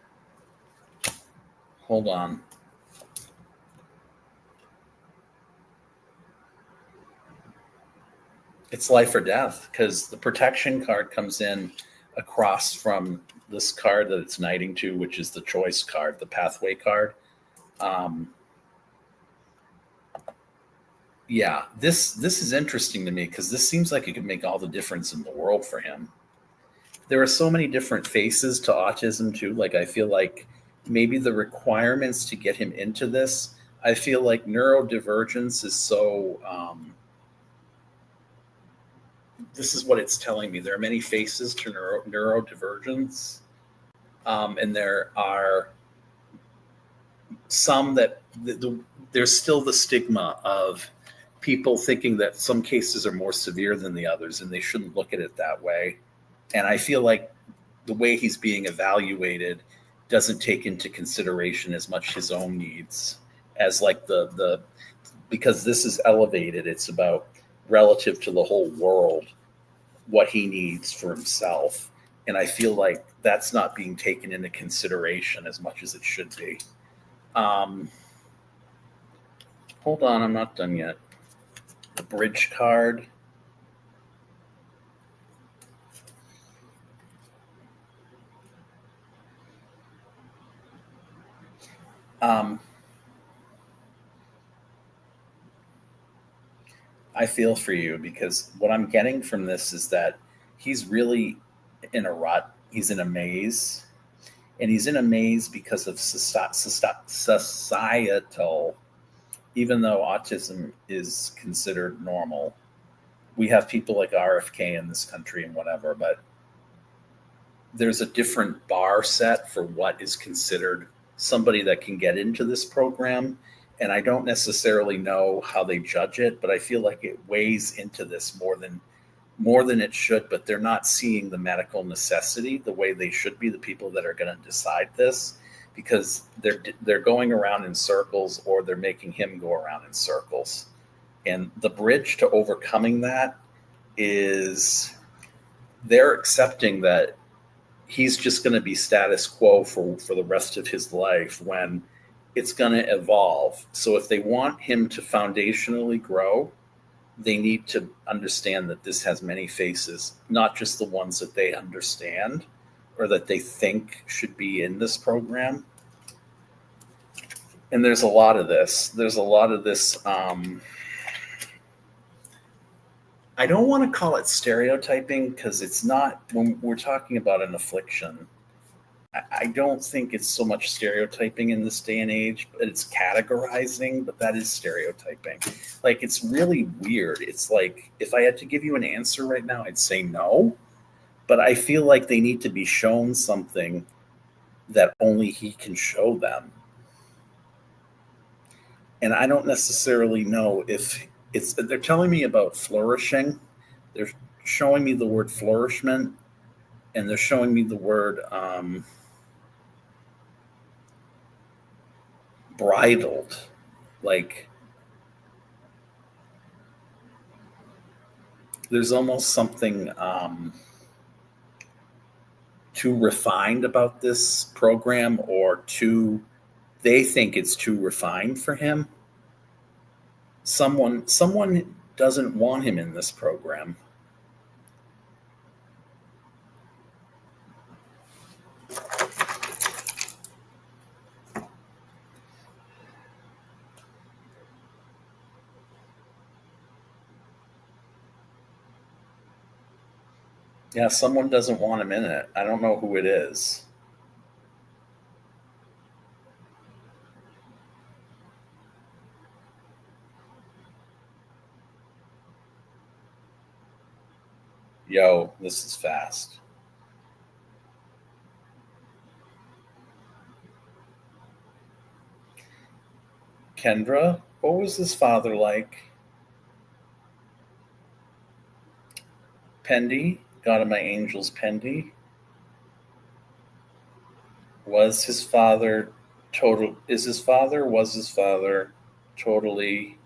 Hold on. It's life or death, because the protection card comes in across from this card that it's knighting to, which is the choice card, the pathway card. Um, Yeah, this is interesting to me because this seems like it could make all the difference in the world for him. There are so many different faces to autism too. Like I feel like maybe the requirements to get him into this, I feel like neurodivergence is so this is what it's telling me. There are many faces to neurodivergence, and there are some that there's still the stigma of people thinking that some cases are more severe than the others, and they shouldn't look at it that way. And I feel like the way he's being evaluated doesn't take into consideration as much his own needs as like the because this is elevated. It's about relative to the whole world what he needs for himself. And I feel like that's not being taken into consideration as much as it should be. Um, Hold on, I'm not done yet. The bridge card. Um, I feel for you because what I'm getting from this is that he's really in a rut. He's in a maze. And he's in a maze because of societal, even though autism is considered normal. We have people like RFK in this country and whatever, but there's a different bar set for what is considered somebody that can get into this program. And I don't necessarily know how they judge it, but I feel like it weighs into this more than it should, but they're not seeing the medical necessity the way they should be, the people that are going to decide this, because they're going around in circles, or they're making him go around in circles. And the bridge to overcoming that is they're accepting that he's just going to be status quo for the rest of his life when it's going to evolve. So if they want him to foundationally grow, they need to understand that this has many faces, not just the ones that they understand or that they think should be in this program. And there's a lot of this. There's a lot of this. I don't want to call it stereotyping because it's not, when we're talking about an affliction. I don't think it's so much stereotyping in this day and age, but it's categorizing, but that is stereotyping. Like, it's really weird. It's like, if I had to give you an answer right now, I'd say no, but I feel like they need to be shown something that only he can show them. And I don't necessarily know if they're telling me about flourishing. They're showing me the word flourishment, and they're showing me the word bridled. Like, there's almost something too refined about this program, or too, they think it's too refined for him. Someone doesn't want him in this program. Yeah, someone doesn't want him in it. I don't know who it is. Yo, this is fast. Kendra, what was his father like? Pendy, God of my angels, Pendy. Was his father was his father totally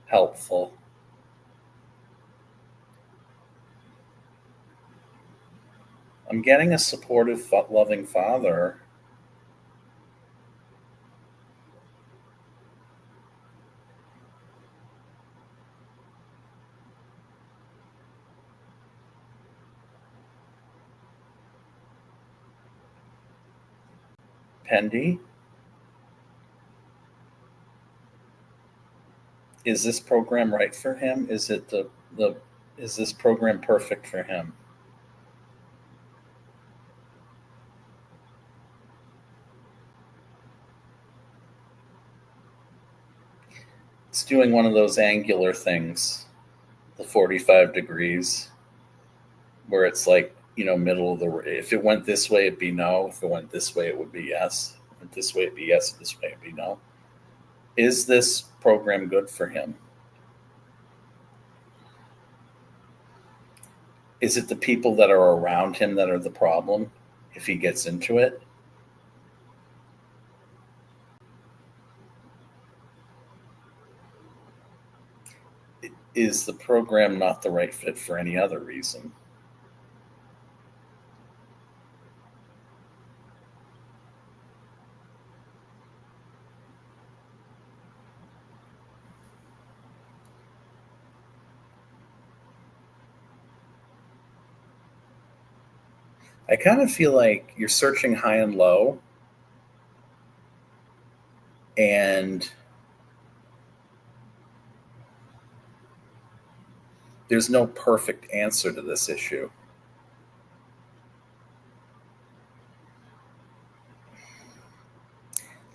helpful? I'm getting a supportive, loving father. Pendy, Is this program right for him? Is it the is this program perfect for him? It's doing one of those angular things, the 45 degrees, where it's like, middle of the, if it went this way, it'd be no. If it went this way, it would be yes. If it went this way, it'd be yes. This way, it'd be no. Is this program good for him? Is it the people that are around him that are the problem if he gets into it? Is the program not the right fit for any other reason? I kind of feel like you're searching high and low, and there's no perfect answer to this issue.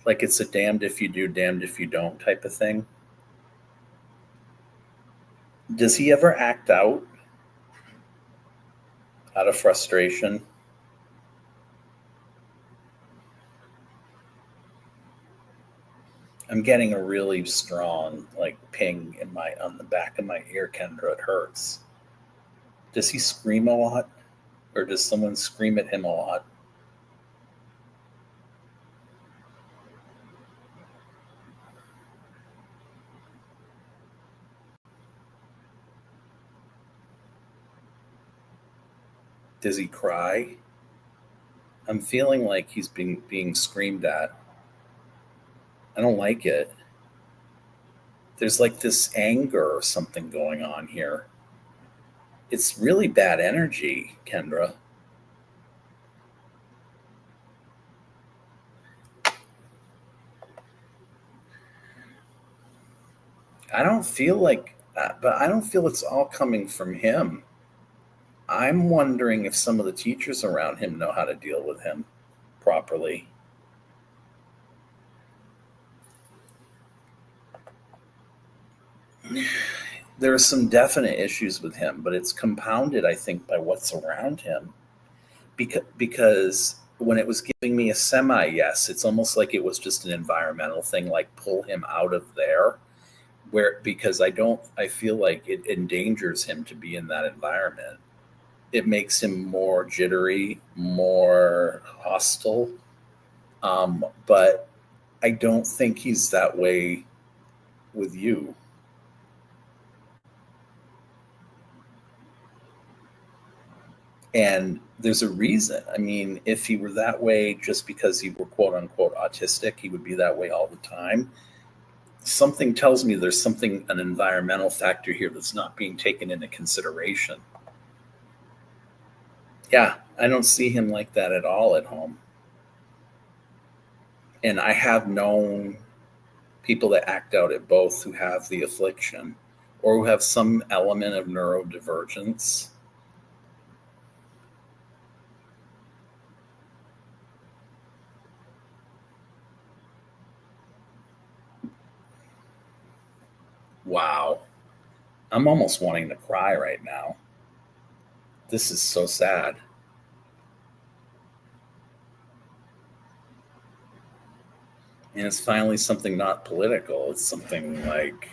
Like it's a damned if you do, damned if you don't type of thing. Does he ever act out of frustration? I'm getting a really strong like ping in my on the back of my ear, Kendra. It hurts. Does he scream a lot, or does someone scream at him a lot? Does he cry? I'm feeling like he's being screamed at. I don't like it. There's like this anger or something going on here. It's really bad energy, Kendra. I don't feel like, but I don't feel it's all coming from him. I'm wondering if some of the teachers around him know how to deal with him properly. There are some definite issues with him, but it's compounded, I think, by what's around him. Because when it was giving me a semi yes, it's almost like it was just an environmental thing, like pull him out of there. Where because I feel like it endangers him to be in that environment. It makes him more jittery, more hostile. But I don't think he's that way with you. And there's a reason. I mean, if he were that way just because he were quote unquote autistic, he would be that way all the time. Something tells me there's something, an environmental factor here that's not being taken into consideration. Yeah, I don't see him like that at all at home. And I have known people that act out at both who have the affliction or who have some element of neurodivergence. Wow. I'm almost wanting to cry right now. This is so sad. And it's finally something not political. It's something like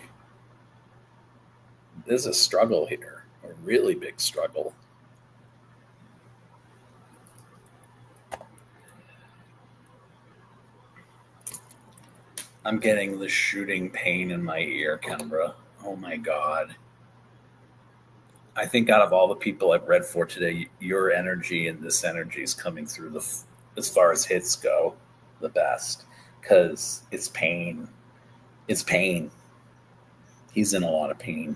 there's a struggle here, a really big struggle. I'm getting the shooting pain in my ear, Kendra. Oh my God. I think out of all the people I've read for today, your energy and this energy is coming through as far as hits go, the best. Because it's pain. It's pain. He's in a lot of pain.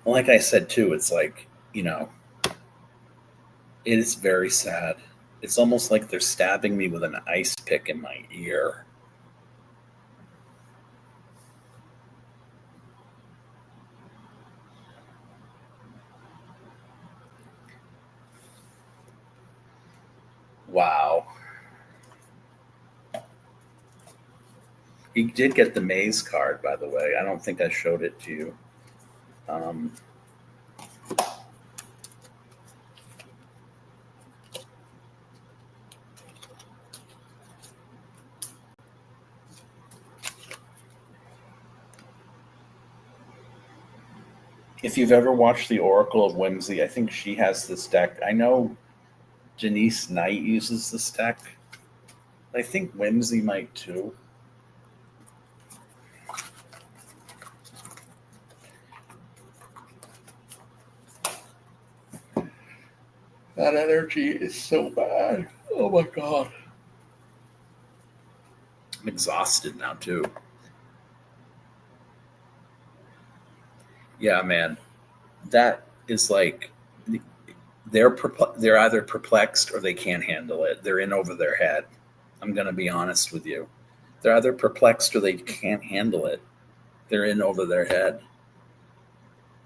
Like I said too, it's like, It is very sad. It's almost like they're stabbing me with an ice pick in my ear. Wow. He did get the maze card, by the way. I don't think I showed it to you. Um, if you've ever watched The Oracle of Whimsy, I think she has this deck. I know Janice Knight uses this deck. I think Whimsy might too. That energy is so bad. Oh my god. I'm exhausted now too. Yeah, man. That is like they're either perplexed or they can't handle it. They're in over their head. I'm going to be honest with you. They're either perplexed or they can't handle it. They're in over their head.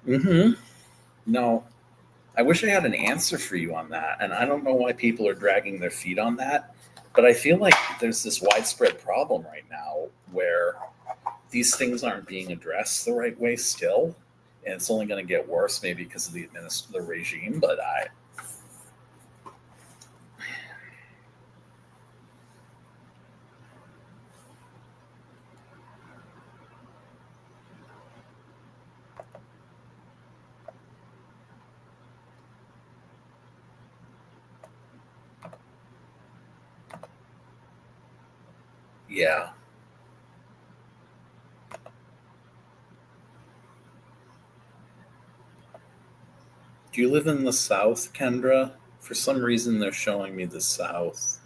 Mm-hmm. No, I wish I had an answer for you on that. And I don't know why people are dragging their feet on that. But I feel like there's this widespread problem right now where these things aren't being addressed the right way still. And it's only going to get worse, maybe because of the regime. But yeah. Do you live in the South, Kendra? For some reason, they're showing me the South.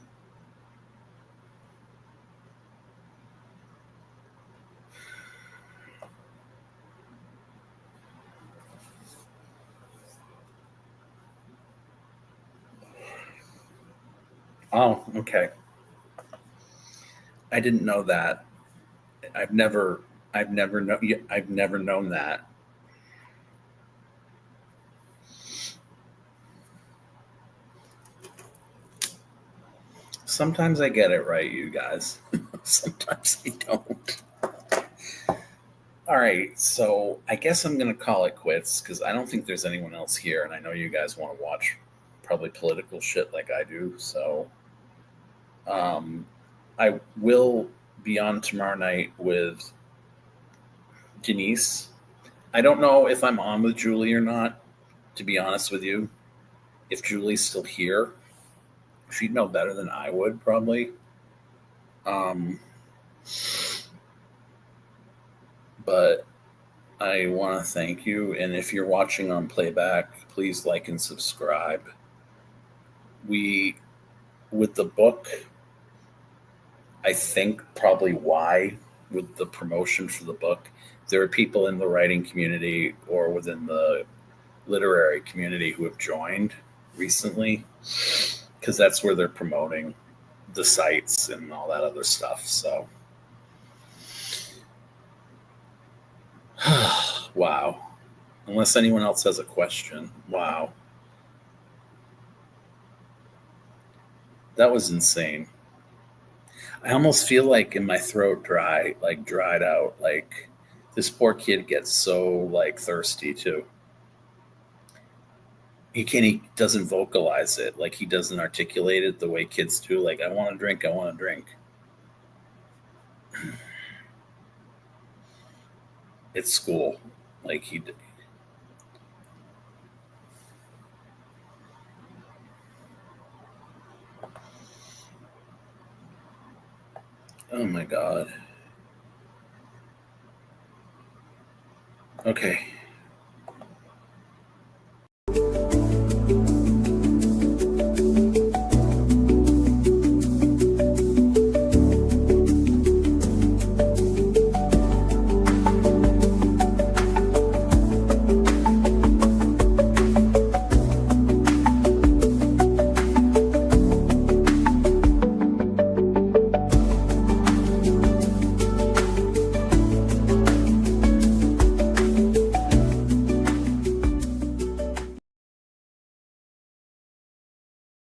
Oh, okay. I didn't know that. I've never, I've never known that. Sometimes I get it right, you guys. Sometimes I don't. All right, so I guess I'm gonna call it quits because I don't think there's anyone else here, and I know you guys want to watch probably political shit like I do. So um, I will be on tomorrow night with Denise. I don't know if I'm on with Julie or not, to be honest with you. If Julie's still here, she'd know better than I would, probably. Um, but I want to thank you. And if you're watching on playback, please like and subscribe. We, with the book, I think probably why, with the promotion for the book, there are people in the writing community or within the literary community who have joined recently because that's where they're promoting the sites and all that other stuff. So, wow. Unless anyone else has a question. Wow. That was insane. I almost feel like in my throat dried out. Like this poor kid gets so like thirsty too. He doesn't vocalize it. Like he doesn't articulate it the way kids do. Like I want to drink, I want to drink. It's school. Like he Oh my god. Okay.